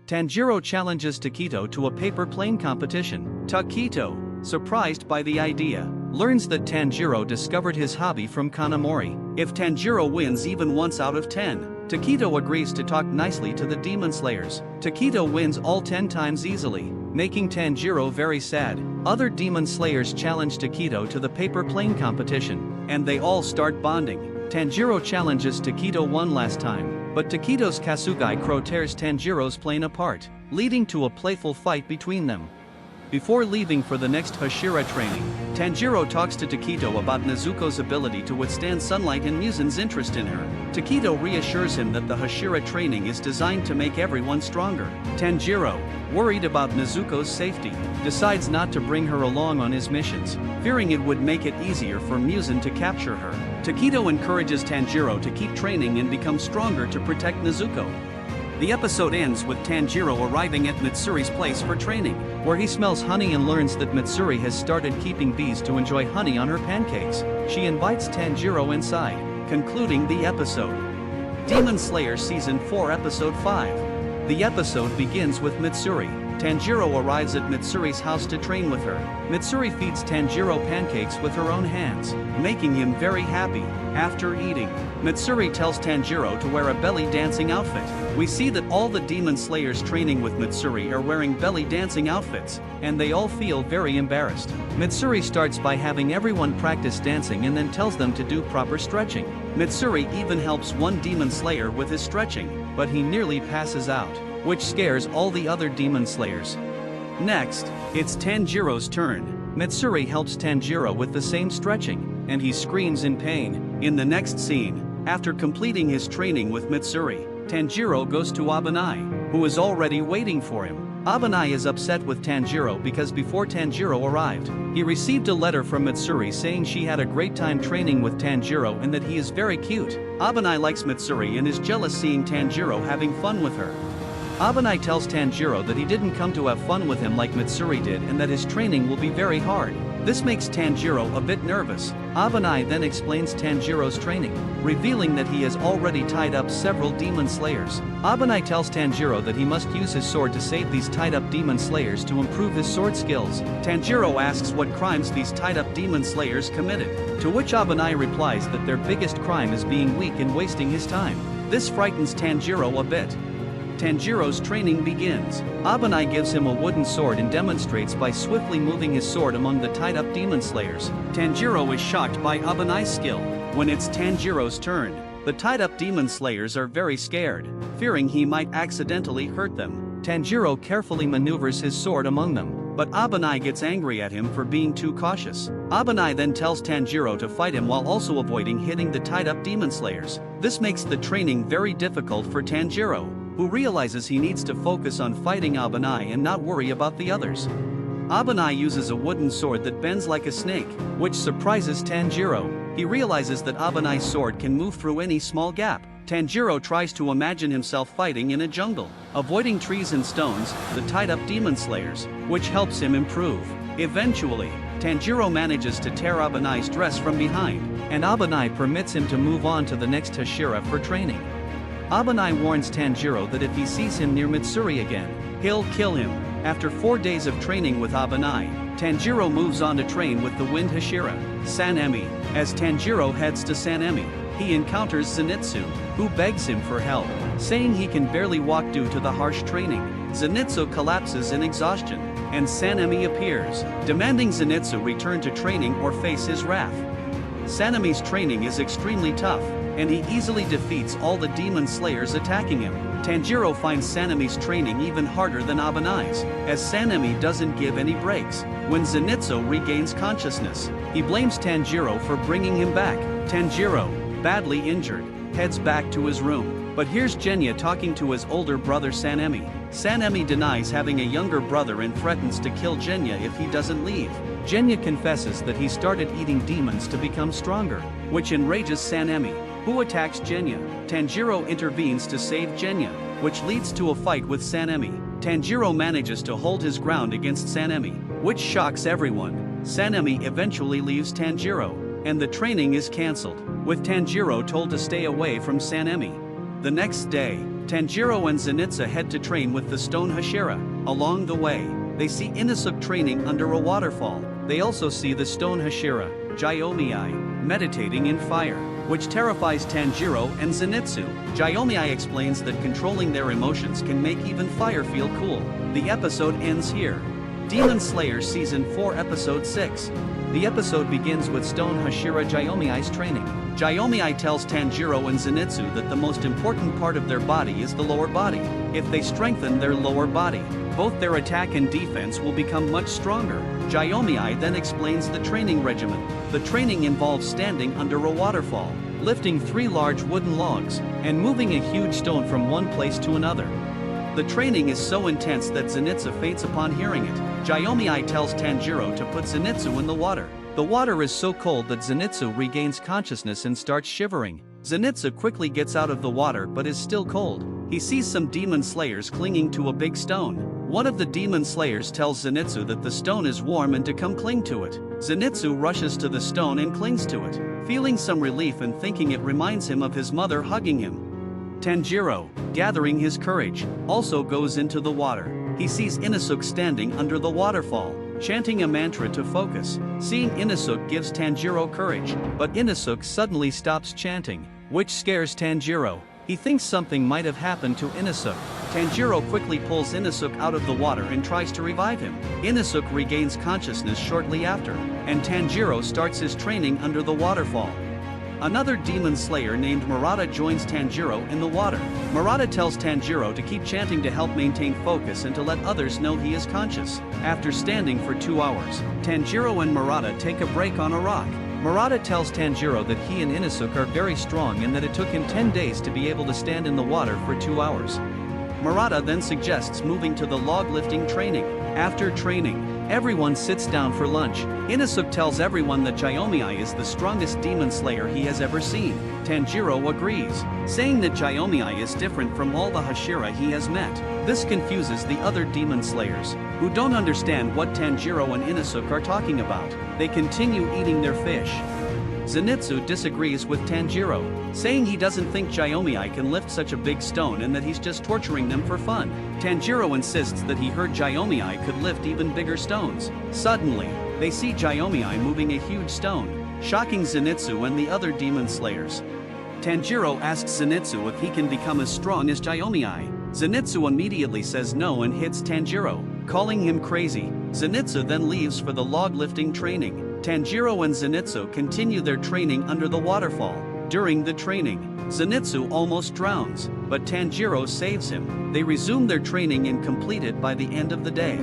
Tanjiro challenges Takedo to a paper plane competition. Takedo, surprised by the idea, learns that Tanjiro discovered his hobby from Kanamori. If Tanjiro wins even once out of 10, Takedo agrees to talk nicely to the demon slayers. Takedo wins all 10 times easily, making Tanjiro very sad. Other demon slayers challenge Takedo to the paper plane competition, and they all start bonding. Tanjiro challenges Takedo one last time, but Takedo's Kasugai Crow tears Tanjiro's plane apart, leading to a playful fight between them. Before leaving for the next Hashira training, Tanjiro talks to Takedo about Nezuko's ability to withstand sunlight and Musen's interest in her. Takedo reassures him that the Hashira training is designed to make everyone stronger. Tanjiro, worried about Nezuko's safety, decides not to bring her along on his missions, fearing it would make it easier for Musen to capture her. Takedo encourages Tanjiro to keep training and become stronger to protect Nezuko. The episode ends with Tanjiro arriving at Mitsuri's place for training, where he smells honey and learns that Mitsuri has started keeping bees to enjoy honey on her pancakes. She invites Tanjiro inside, concluding the episode. Demon Slayer Season 4 Episode 5. The episode begins with Mitsuri. Tanjiro arrives at Mitsuri's house to train with her. Mitsuri feeds Tanjiro pancakes with her own hands, making him very happy. After eating, Mitsuri tells Tanjiro to wear a belly dancing outfit. We see that all the demon slayers training with Mitsuri are wearing belly dancing outfits, and they all feel very embarrassed. Mitsuri starts by having everyone practice dancing and then tells them to do proper stretching. Mitsuri even helps one demon slayer with his stretching, but he nearly passes out, which scares all the other demon slayers. Next, it's Tanjiro's turn. Mitsuri helps Tanjiro with the same stretching, and he screams in pain. In the next scene, after completing his training with Mitsuri, Tanjiro goes to Abanai, who is already waiting for him. Abanai is upset with Tanjiro because before Tanjiro arrived, he received a letter from Mitsuri saying she had a great time training with Tanjiro and that he is very cute. Abanai likes Mitsuri and is jealous seeing Tanjiro having fun with her. Abanai tells Tanjiro that he didn't come to have fun with him like Mitsuri did and that his training will be very hard. This makes Tanjiro a bit nervous. Abanai then explains Tanjiro's training, revealing that he has already tied up several demon slayers. Abanai tells Tanjiro that he must use his sword to save these tied-up demon slayers to improve his sword skills. Tanjiro asks what crimes these tied-up demon slayers committed, to which Abanai replies that their biggest crime is being weak and wasting his time. This frightens Tanjiro a bit. Tanjiro's training begins. Abanai gives him a wooden sword and demonstrates by swiftly moving his sword among the tied-up demon slayers. Tanjiro is shocked by Abanai's skill. When it's Tanjiro's turn, the tied-up demon slayers are very scared, fearing he might accidentally hurt them. Tanjiro carefully maneuvers his sword among them, but Abanai gets angry at him for being too cautious. Abanai then tells Tanjiro to fight him while also avoiding hitting the tied-up demon slayers. This makes the training very difficult for Tanjiro, who realizes he needs to focus on fighting Abanai and not worry about the others. Abanai uses a wooden sword that bends like a snake, which surprises Tanjiro. He realizes that Abanai's sword can move through any small gap. Tanjiro tries to imagine himself fighting in a jungle, avoiding trees and stones, the tied-up demon slayers, which helps him improve. Eventually, Tanjiro manages to tear Abanai's dress from behind, and Abanai permits him to move on to the next Hashira for training. Abanai warns Tanjiro that if he sees him near Mitsuri again, he'll kill him. After 4 days of training with Abanai, Tanjiro moves on to train with the Wind Hashira, Sanemi. As Tanjiro heads to Sanemi, he encounters Zenitsu, who begs him for help, saying he can barely walk due to the harsh training. Zenitsu collapses in exhaustion, and Sanemi appears, demanding Zenitsu return to training or face his wrath. Sanemi's training is extremely tough, and he easily defeats all the demon slayers attacking him. Tanjiro finds Sanemi's training even harder than Abanai's, as Sanemi doesn't give any breaks. When Zenitsu regains consciousness, he blames Tanjiro for bringing him back. Tanjiro, badly injured, heads back to his room. But here's Genya talking to his older brother Sanemi. Sanemi denies having a younger brother and threatens to kill Genya if he doesn't leave. Genya confesses that he started eating demons to become stronger, which enrages Sanemi, who attacks Genya. Tanjiro intervenes to save Genya, which leads to a fight with Sanemi. Tanjiro manages to hold his ground against Sanemi, which shocks everyone. Sanemi eventually leaves Tanjiro, and the training is cancelled, with Tanjiro told to stay away from Sanemi. The next day, Tanjiro and Zenitsu head to train with the Stone Hashira. Along the way, they see Inosuke training under a waterfall. They also see the Stone Hashira, Gyomii, meditating in fire, which terrifies Tanjiro and Zenitsu. Gyomii explains that controlling their emotions can make even fire feel cool. The episode ends here. Demon Slayer Season 4 Episode 6. The episode begins with Stone Hashira Gyomii's training. Gyomii tells Tanjiro and Zenitsu that the most important part of their body is the lower body. If they strengthen their lower body, both their attack and defense will become much stronger. Gyomii then explains the training regimen. The training involves standing under a waterfall, lifting 3 large wooden logs, and moving a huge stone from one place to another. The training is so intense that Zenitsu faints upon hearing it. Gyomii tells Tanjiro to put Zenitsu in the water. The water is so cold that Zenitsu regains consciousness and starts shivering. Zenitsu quickly gets out of the water but is still cold. He sees some demon slayers clinging to a big stone. One of the demon slayers tells Zenitsu that the stone is warm and to come cling to it. Zenitsu rushes to the stone and clings to it, feeling some relief and thinking it reminds him of his mother hugging him. Tanjiro, gathering his courage, also goes into the water. He sees Inosuke standing under the waterfall, chanting a mantra to focus. Seeing Inosuke gives Tanjiro courage, but Inosuke suddenly stops chanting, which scares Tanjiro. He thinks something might have happened to Inosuke. Tanjiro quickly pulls Inosuke out of the water and tries to revive him. Inosuke regains consciousness shortly after, and Tanjiro starts his training under the waterfall. Another demon slayer named Murata joins Tanjiro in the water. Murata tells Tanjiro to keep chanting to help maintain focus and to let others know he is conscious. After standing for 2 hours, Tanjiro and Murata take a break on a rock. Murata tells Tanjiro that he and Inosuke are very strong and that it took him 10 days to be able to stand in the water for 2 hours. Murata then suggests moving to the log lifting training. After training, Everyone sits down for lunch. Inosuke tells everyone that Gyomii is the strongest demon slayer he has ever seen. Tanjiro agrees, saying that Gyomii is different from all the Hashira he has met. This confuses the other demon slayers, who don't understand what Tanjiro and Inosuke are talking about. They continue eating their fish. Zenitsu disagrees with Tanjiro, saying he doesn't think Gyomii can lift such a big stone and that he's just torturing them for fun. Tanjiro insists that he heard Gyomii could lift even bigger stones. Suddenly, they see Gyomii moving a huge stone, shocking Zenitsu and the other demon slayers. Tanjiro asks Zenitsu if he can become as strong as Gyomii. Zenitsu immediately says no and hits Tanjiro, calling him crazy. Zenitsu then leaves for the log lifting training. Tanjiro and Zenitsu continue their training under the waterfall. During the training, Zenitsu almost drowns, but Tanjiro saves him. They resume their training and complete it by the end of the day.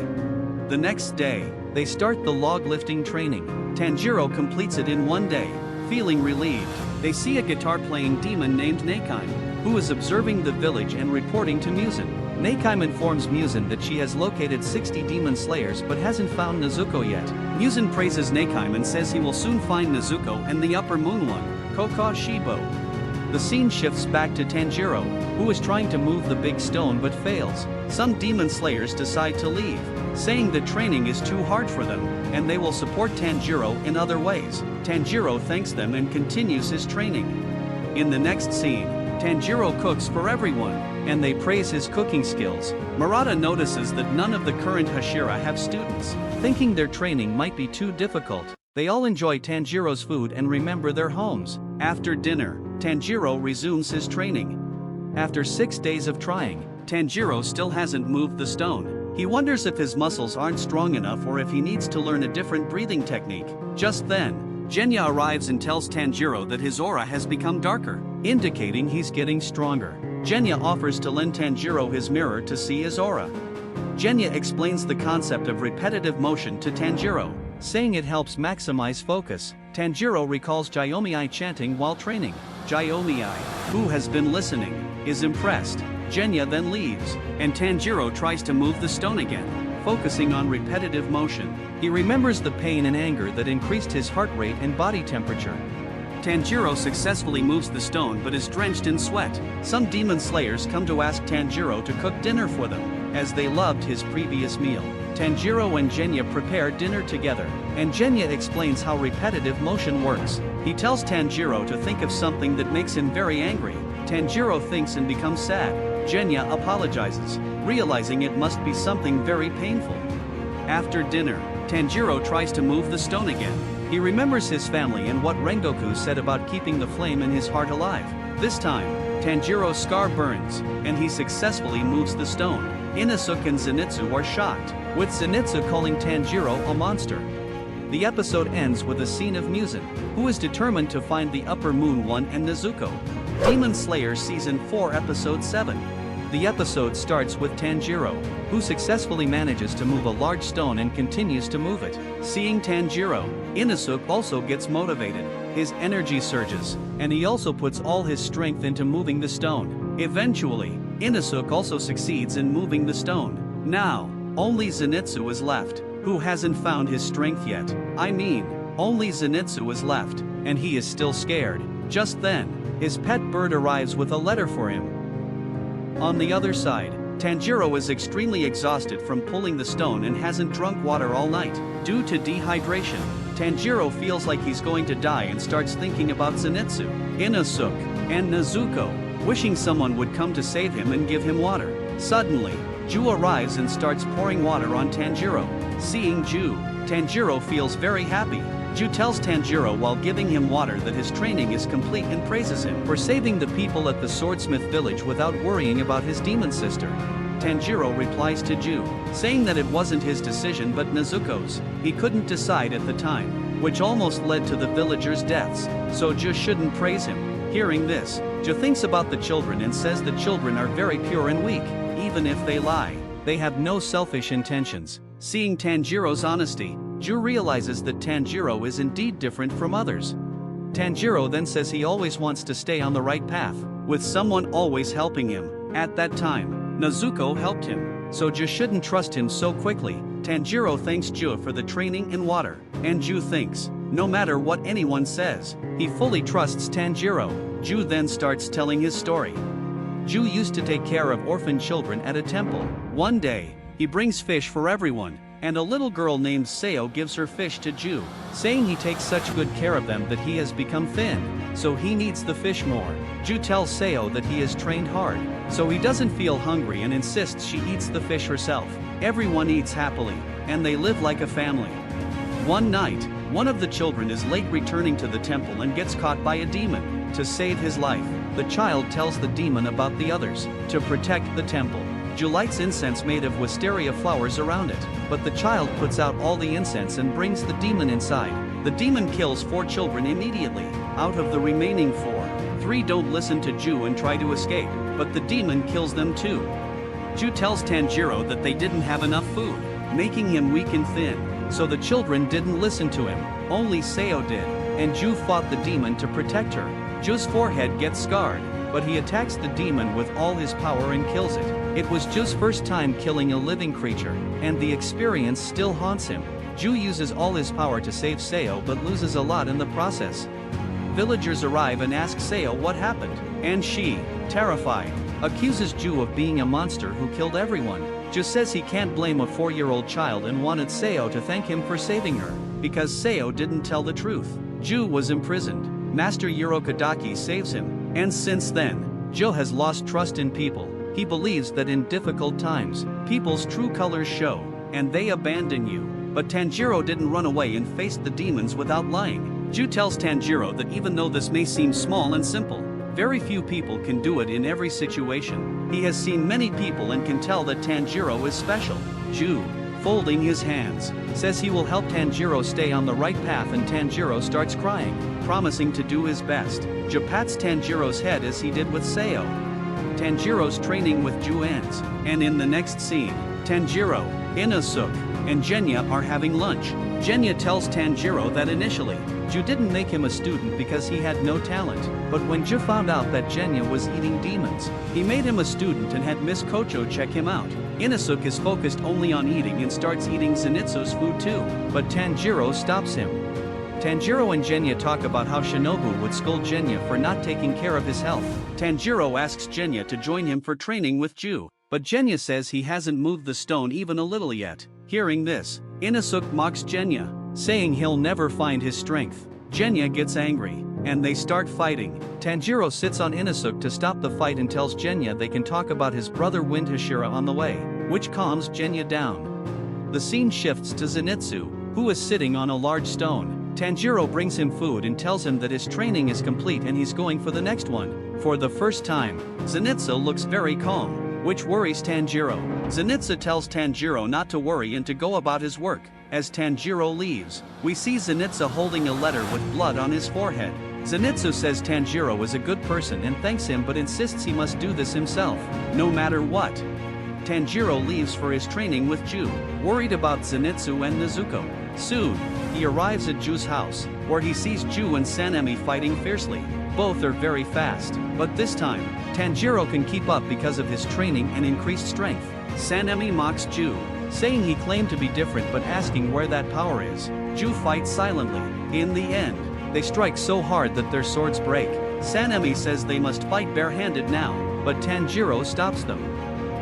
The next day, they start the log lifting training. Tanjiro completes it in one day. Feeling relieved, they see a guitar-playing demon named Neikime, who is observing the village and reporting to Muzan. Neikime informs Muzan that she has located 60 demon slayers but hasn't found Nezuko yet. Muzan praises Neikime and says he will soon find Nezuko and the upper moon one, Koko Shibo. The scene shifts back to Tanjiro, who is trying to move the big stone but fails. Some demon slayers decide to leave, saying that training is too hard for them, and they will support Tanjiro in other ways. Tanjiro thanks them and continues his training. In the next scene, Tanjiro cooks for everyone, and they praise his cooking skills. Murata notices that none of the current Hashira have students. Thinking their training might be too difficult, they all enjoy Tanjiro's food and remember their homes. After dinner, Tanjiro resumes his training. After 6 days of trying, Tanjiro still hasn't moved the stone. He wonders if his muscles aren't strong enough or if he needs to learn a different breathing technique. Just then, Genya arrives and tells Tanjiro that his aura has become darker, indicating he's getting stronger. Genya offers to lend Tanjiro his mirror to see his aura. Genya explains the concept of repetitive motion to Tanjiro, saying it helps maximize focus. Tanjiro recalls Gyomii chanting while training. Gyomii, who has been listening, is impressed. Genya then leaves, and Tanjiro tries to move the stone again, focusing on repetitive motion. He remembers the pain and anger that increased his heart rate and body temperature. Tanjiro successfully moves the stone but is drenched in sweat. Some demon slayers come to ask Tanjiro to cook dinner for them, as they loved his previous meal. Tanjiro and Genya prepare dinner together, and Genya explains how repetitive motion works. He tells Tanjiro to think of something that makes him very angry. Tanjiro thinks and becomes sad. Genya apologizes, realizing it must be something very painful. After dinner, Tanjiro tries to move the stone again. He remembers his family and what Rengoku said about keeping the flame in his heart alive. This time, Tanjiro's scar burns, and he successfully moves the stone. Inosuke and Zenitsu are shocked, with Zenitsu calling Tanjiro a monster. The episode ends with a scene of Muzan, who is determined to find the Upper Moon One and Nezuko. Demon Slayer Season 4 Episode 7. The episode starts with Tanjiro, who successfully manages to move a large stone and continues to move it. Seeing Tanjiro, Inosuke also gets motivated. His energy surges, and he also puts all his strength into moving the stone. Eventually, Inosuke also succeeds in moving the stone. Now, only Zenitsu is left, who hasn't found his strength yet. Only Zenitsu is left, and he is still scared. Just then, his pet bird arrives with a letter for him. On the other side, Tanjiro is extremely exhausted from pulling the stone and hasn't drunk water all night. Due to dehydration, Tanjiro feels like he's going to die and starts thinking about Zenitsu, Inosuke, and Nezuko, wishing someone would come to save him and give him water. Suddenly, Ju arrives and starts pouring water on Tanjiro. Seeing Ju, Tanjiro feels very happy. Ju tells Tanjiro while giving him water that his training is complete and praises him for saving the people at the Swordsmith village without worrying about his demon sister. Tanjiro replies to Ju, saying that it wasn't his decision but Nezuko's. He couldn't decide at the time, which almost led to the villagers' deaths, so Ju shouldn't praise him. Hearing this, Ju thinks about the children and says the children are very pure and weak. Even if they lie, they have no selfish intentions. Seeing Tanjiro's honesty, Ju realizes that Tanjiro is indeed different from others. Tanjiro then says he always wants to stay on the right path, with someone always helping him. At that time, Nezuko helped him, so Ju shouldn't trust him so quickly. Tanjiro thanks Ju for the training in water, and Ju thinks, no matter what anyone says, he fully trusts Tanjiro. Ju then starts telling his story. Ju used to take care of orphan children at a temple. One day, he brings fish for everyone, and a little girl named Seo gives her fish to Ju, saying he takes such good care of them that he has become thin, so he needs the fish more. Ju tells Seo that he has trained hard, so he doesn't feel hungry and insists she eats the fish herself. Everyone eats happily, and they live like a family. One night, one of the children is late returning to the temple and gets caught by a demon. To save his life, the child tells the demon about the others. To protect the temple, Ju lights incense made of wisteria flowers around it, but the child puts out all the incense and brings the demon inside. The demon kills 4 children immediately. Out of the remaining 4, 3 don't listen to Ju and try to escape, but the demon kills them too. Ju tells Tanjiro that they didn't have enough food, making him weak and thin, so the children didn't listen to him, only Seo did, and Ju fought the demon to protect her. Ju's forehead gets scarred, but he attacks the demon with all his power and kills it. It was Ju's first time killing a living creature, and the experience still haunts him. Ju uses all his power to save Seo but loses a lot in the process. Villagers arrive and ask Seo what happened, and she, terrified, accuses Ju of being a monster who killed everyone. Ju says he can't blame a 4-year-old child and wanted Seo to thank him for saving her, because Seo didn't tell the truth. Ju was imprisoned. Master Urokadaki saves him, and since then, Ju has lost trust in people. He believes that in difficult times, people's true colors show, and they abandon you. But Tanjiro didn't run away and faced the demons without lying. Ju tells Tanjiro that even though this may seem small and simple, very few people can do it in every situation. He has seen many people and can tell that Tanjiro is special. Ju, folding his hands, says he will help Tanjiro stay on the right path, and Tanjiro starts crying, promising to do his best. Ju pats Tanjiro's head as he did with Seo. Tanjiro's training with Ju ends, and in the next scene, Tanjiro, Inosuke, and Genya are having lunch. Genya tells Tanjiro that initially, Ju didn't make him a student because he had no talent, but when Ju found out that Genya was eating demons, he made him a student and had Miss Kocho check him out. Inosuke is focused only on eating and starts eating Zenitsu's food too, but Tanjiro stops him. Tanjiro and Genya talk about how Shinobu would scold Genya for not taking care of his health. Tanjiro asks Genya to join him for training with Ju, but Genya says he hasn't moved the stone even a little yet. Hearing this, Inosuke mocks Genya, saying he'll never find his strength. Genya gets angry, and they start fighting. Tanjiro sits on Inosuke to stop the fight and tells Genya they can talk about his brother Wind Hashira on the way, which calms Genya down. The scene shifts to Zenitsu, who is sitting on a large stone. Tanjiro brings him food and tells him that his training is complete and he's going for the next one. For the first time, Zenitsu looks very calm, which worries Tanjiro. Zenitsu tells Tanjiro not to worry and to go about his work. As Tanjiro leaves, we see Zenitsu holding a letter with blood on his forehead. Zenitsu says Tanjiro is a good person and thanks him but insists he must do this himself, no matter what. Tanjiro leaves for his training with Ju, worried about Zenitsu and Nezuko. Soon, he arrives at Ju's house, where he sees Ju and Sanemi fighting fiercely. Both are very fast, but this time, Tanjiro can keep up because of his training and increased strength. Sanemi mocks Ju, saying he claimed to be different but asking where that power is. Ju fights silently. In the end, they strike so hard that their swords break. Sanemi says they must fight barehanded now, but Tanjiro stops them.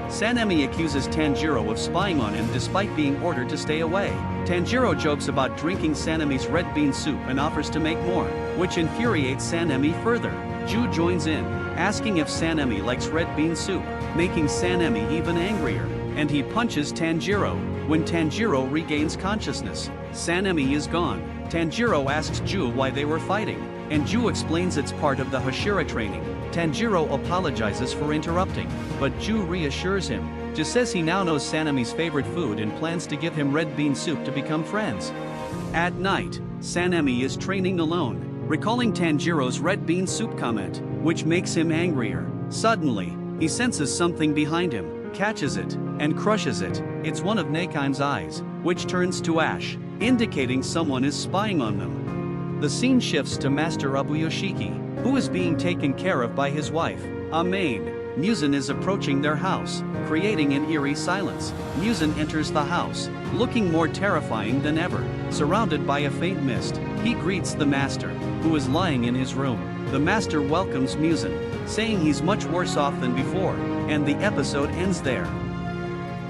Sanemi accuses Tanjiro of spying on him despite being ordered to stay away. Tanjiro jokes about drinking Sanemi's red bean soup and offers to make more, which infuriates Sanemi further. Ju joins in, asking if Sanemi likes red bean soup, making Sanemi even angrier, and he punches Tanjiro. When Tanjiro regains consciousness, Sanemi is gone. Tanjiro asks Ju why they were fighting, and Ju explains it's part of the Hashira training. Tanjiro apologizes for interrupting, but Ju reassures him. Ju says he now knows Sanemi's favorite food and plans to give him red bean soup to become friends. At night, Sanemi is training alone, recalling Tanjiro's red bean soup comment, which makes him angrier. Suddenly, he senses something behind him, catches it, and crushes it. It's one of Nakaim's eyes, which turns to ash, indicating someone is spying on them. The scene shifts to Master Abuyoshiki, who is being taken care of by his wife. A maid, Muzan, is approaching their house, creating an eerie silence. Muzan enters the house, looking more terrifying than ever. Surrounded by a faint mist, he greets the master, who is lying in his room. The master welcomes Muzan, saying he's much worse off than before, and the episode ends there.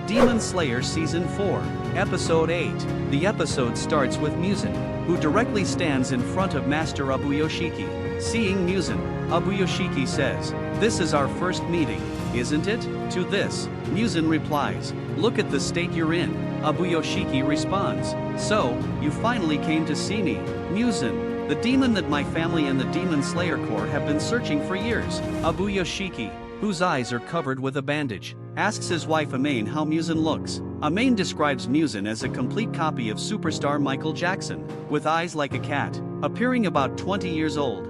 Demon Slayer Season 4, Episode 8. The episode starts with Muzan, who directly stands in front of Master Abuyoshiki. Seeing Muzan, Abuyoshiki says, "This is our first meeting, isn't it?" To this, Muzan replies, "Look at the state you're in." Abuyoshiki responds, "So, you finally came to see me, Muzan, the demon that my family and the Demon Slayer Corps have been searching for years." Abuyoshiki, whose eyes are covered with a bandage, asks his wife Amain how Muzan looks. Amain describes Muzan as a complete copy of superstar Michael Jackson, with eyes like a cat, appearing about 20 years old.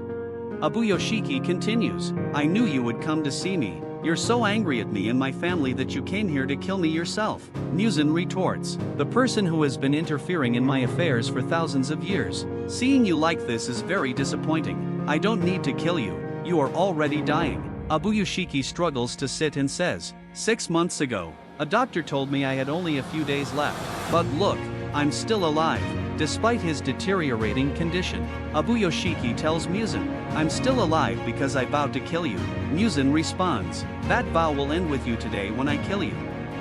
Abuyoshiki continues, "I knew you would come to see me. You're so angry at me and my family that you came here to kill me yourself." Muzan retorts, "The person who has been interfering in my affairs for thousands of years. Seeing you like this is very disappointing. I don't need to kill you, you are already dying." Abuyoshiki struggles to sit and says, "6 months ago, a doctor told me I had only a few days left. But look, I'm still alive, despite his deteriorating condition." Abuyoshiki tells Muzan, "I'm still alive because I vowed to kill you." Muzan responds, "That vow will end with you today when I kill you."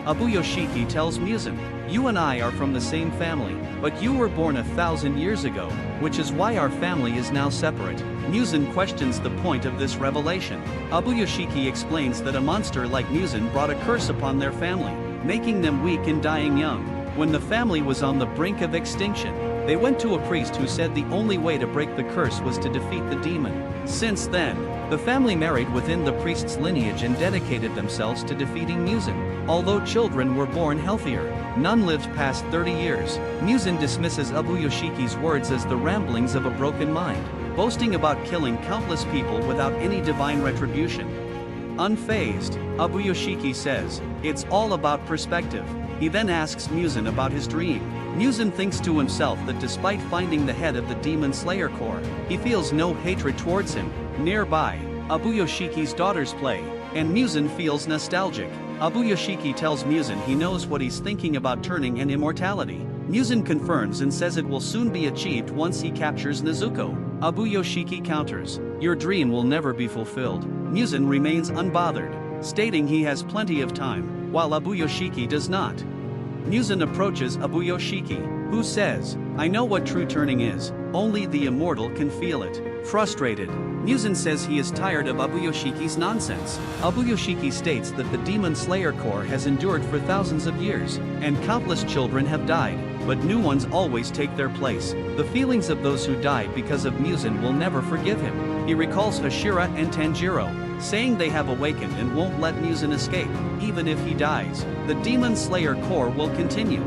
Abuyoshiki tells Muzan, "You and I are from the same family, but you were born 1,000 years ago, which is why our family is now separate." Muzan questions the point of this revelation. Abuyoshiki explains that a monster like Muzan brought a curse upon their family, making them weak and dying young. When the family was on the brink of extinction, they went to a priest who said the only way to break the curse was to defeat the demon. Since then, the family married within the priest's lineage and dedicated themselves to defeating Muzan. Although children were born healthier, none lived past 30 years. Muzan dismisses Abuyoshiki's words as the ramblings of a broken mind, boasting about killing countless people without any divine retribution. Unfazed, Abuyoshiki says, "It's all about perspective." He then asks Muzan about his dream. Muzan thinks to himself that despite finding the head of the Demon Slayer Corps, he feels no hatred towards him. Nearby, Abuyoshiki's daughters play, and Muzan feels nostalgic. Abuyoshiki tells Muzan he knows what he's thinking about turning and immortality. Muzan confirms and says it will soon be achieved once he captures Nezuko. Abuyoshiki counters, "Your dream will never be fulfilled." Muzan remains unbothered, stating he has plenty of time, while Abuyoshiki does not. Muzan approaches Abuyoshiki, who says, "I know what true turning is, only the immortal can feel it." Frustrated, Muzan says he is tired of Abuyoshiki's nonsense. Abuyoshiki states that the Demon Slayer Corps has endured for thousands of years, and countless children have died, but new ones always take their place. The feelings of those who died because of Muzan will never forgive him. He recalls Hashira and Tanjiro, saying they have awakened and won't let Muzan escape, even if he dies. The Demon Slayer Corps will continue.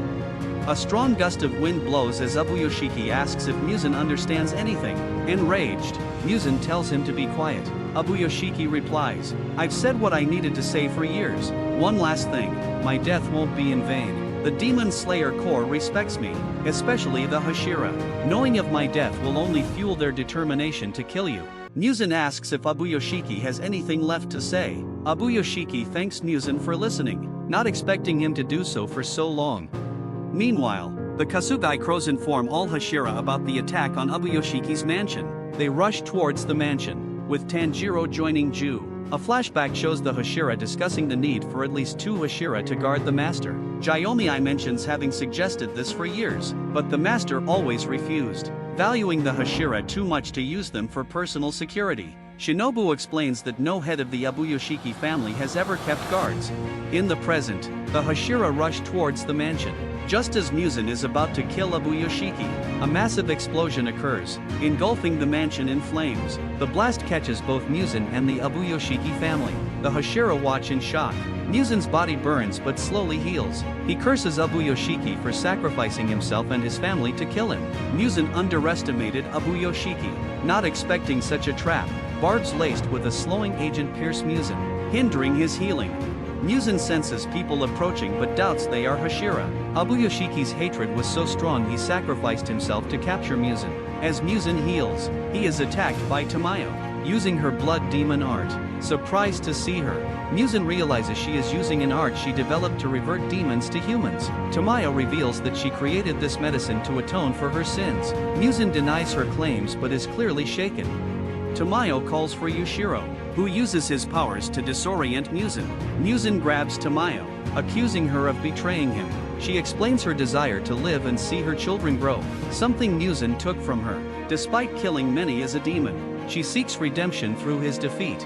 A strong gust of wind blows as Abuyoshiki asks if Muzan understands anything. Enraged, Muzan tells him to be quiet. Abuyoshiki replies, "I've said what I needed to say for years. One last thing, my death won't be in vain. The Demon Slayer Corps respects me, especially the Hashira. Knowing of my death will only fuel their determination to kill you." Muzan asks if Abuyoshiki has anything left to say. Abuyoshiki thanks Muzan for listening, not expecting him to do so for so long. Meanwhile, the Kasugai crows inform all Hashira about the attack on Abuyoshiki's mansion. They rush towards the mansion, with Tanjiro joining Ju. A flashback shows the Hashira discussing the need for at least 2 Hashira to guard the master. Jiyomi mentions having suggested this for years, but the master always refused, valuing the Hashira too much to use them for personal security. Shinobu explains that no head of the Abuyoshiki family has ever kept guards. In the present, the Hashira rush towards the mansion. Just as Muzan is about to kill Abuyoshiki, a massive explosion occurs, engulfing the mansion in flames. The blast catches both Muzan and the Abuyoshiki family. The Hashira watch in shock. Muzan's body burns but slowly heals. He curses Abuyoshiki for sacrificing himself and his family to kill him. Muzan underestimated Abuyoshiki, not expecting such a trap. Barbs laced with a slowing agent pierce Muzan, hindering his healing. Muzan senses people approaching but doubts they are Hashira. Abuyoshiki's hatred was so strong he sacrificed himself to capture Muzan. As Muzan heals, he is attacked by Tamayo. using her blood demon art. Surprised to see her, Muzin realizes she is using an art she developed to revert demons to humans. Tamayo reveals that she created this medicine to atone for her sins. Muzin denies her claims but is clearly shaken. Tamayo calls for Yushiro, who uses his powers to disorient Muzin. Muzin grabs Tamayo, accusing her of betraying him. She explains her desire to live and see her children grow, something Muzin took from her. Despite killing many as a demon, she seeks redemption through his defeat.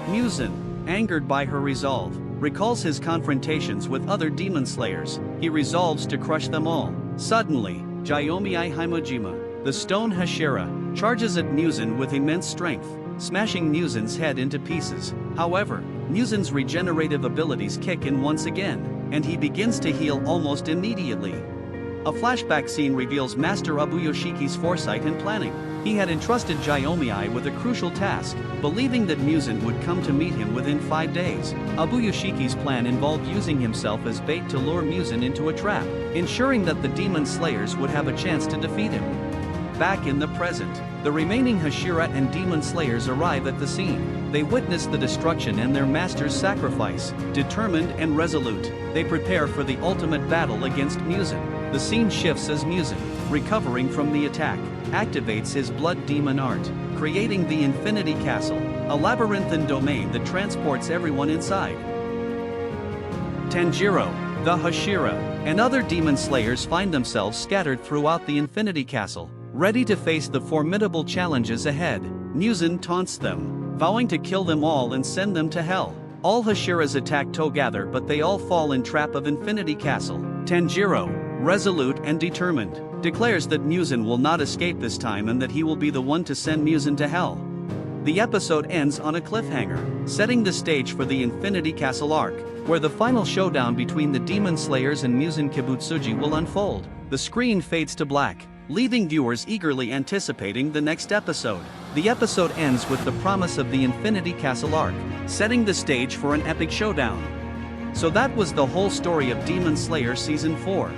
Muzin, angered by her resolve, recalls his confrontations with other demon slayers. He resolves to crush them all. Suddenly, Jyomi Himojima, the stone Hashira, charges at Muzin with immense strength, smashing Muzin's head into pieces. However, Muzin's regenerative abilities kick in once again, and he begins to heal almost immediately. A flashback scene reveals Master Abuyoshiki's foresight and planning. He had entrusted Jyomi with a crucial task, believing that Muzin would come to meet him within 5 days. Abuyoshiki's plan involved using himself as bait to lure Muzin into a trap, ensuring that the demon slayers would have a chance to defeat him. Back in the present, the remaining Hashira and demon slayers arrive at the scene. They witness the destruction and their master's sacrifice. Determined and resolute, they prepare for the ultimate battle against Muzin. The scene shifts as Muzin, recovering from the attack, activates his blood demon art, creating the Infinity Castle, a labyrinthine domain that transports everyone inside. Tanjiro, the Hashira, and other demon slayers find themselves scattered throughout the Infinity Castle, ready to face the formidable challenges ahead. Muzin taunts them, vowing to kill them all and send them to hell. All Hashiras attack together but they all fall in trap of Infinity Castle. Tanjiro, resolute and determined, declares that Muzin will not escape this time and that he will be the one to send Muzin to hell. The episode ends on a cliffhanger, setting the stage for the Infinity Castle arc, where the final showdown between the Demon Slayers and Muzin Kibutsuji will unfold. The screen fades to black, leaving viewers eagerly anticipating the next episode. The episode ends with the promise of the Infinity Castle arc, setting the stage for an epic showdown. So that was the whole story of Demon Slayer Season 4.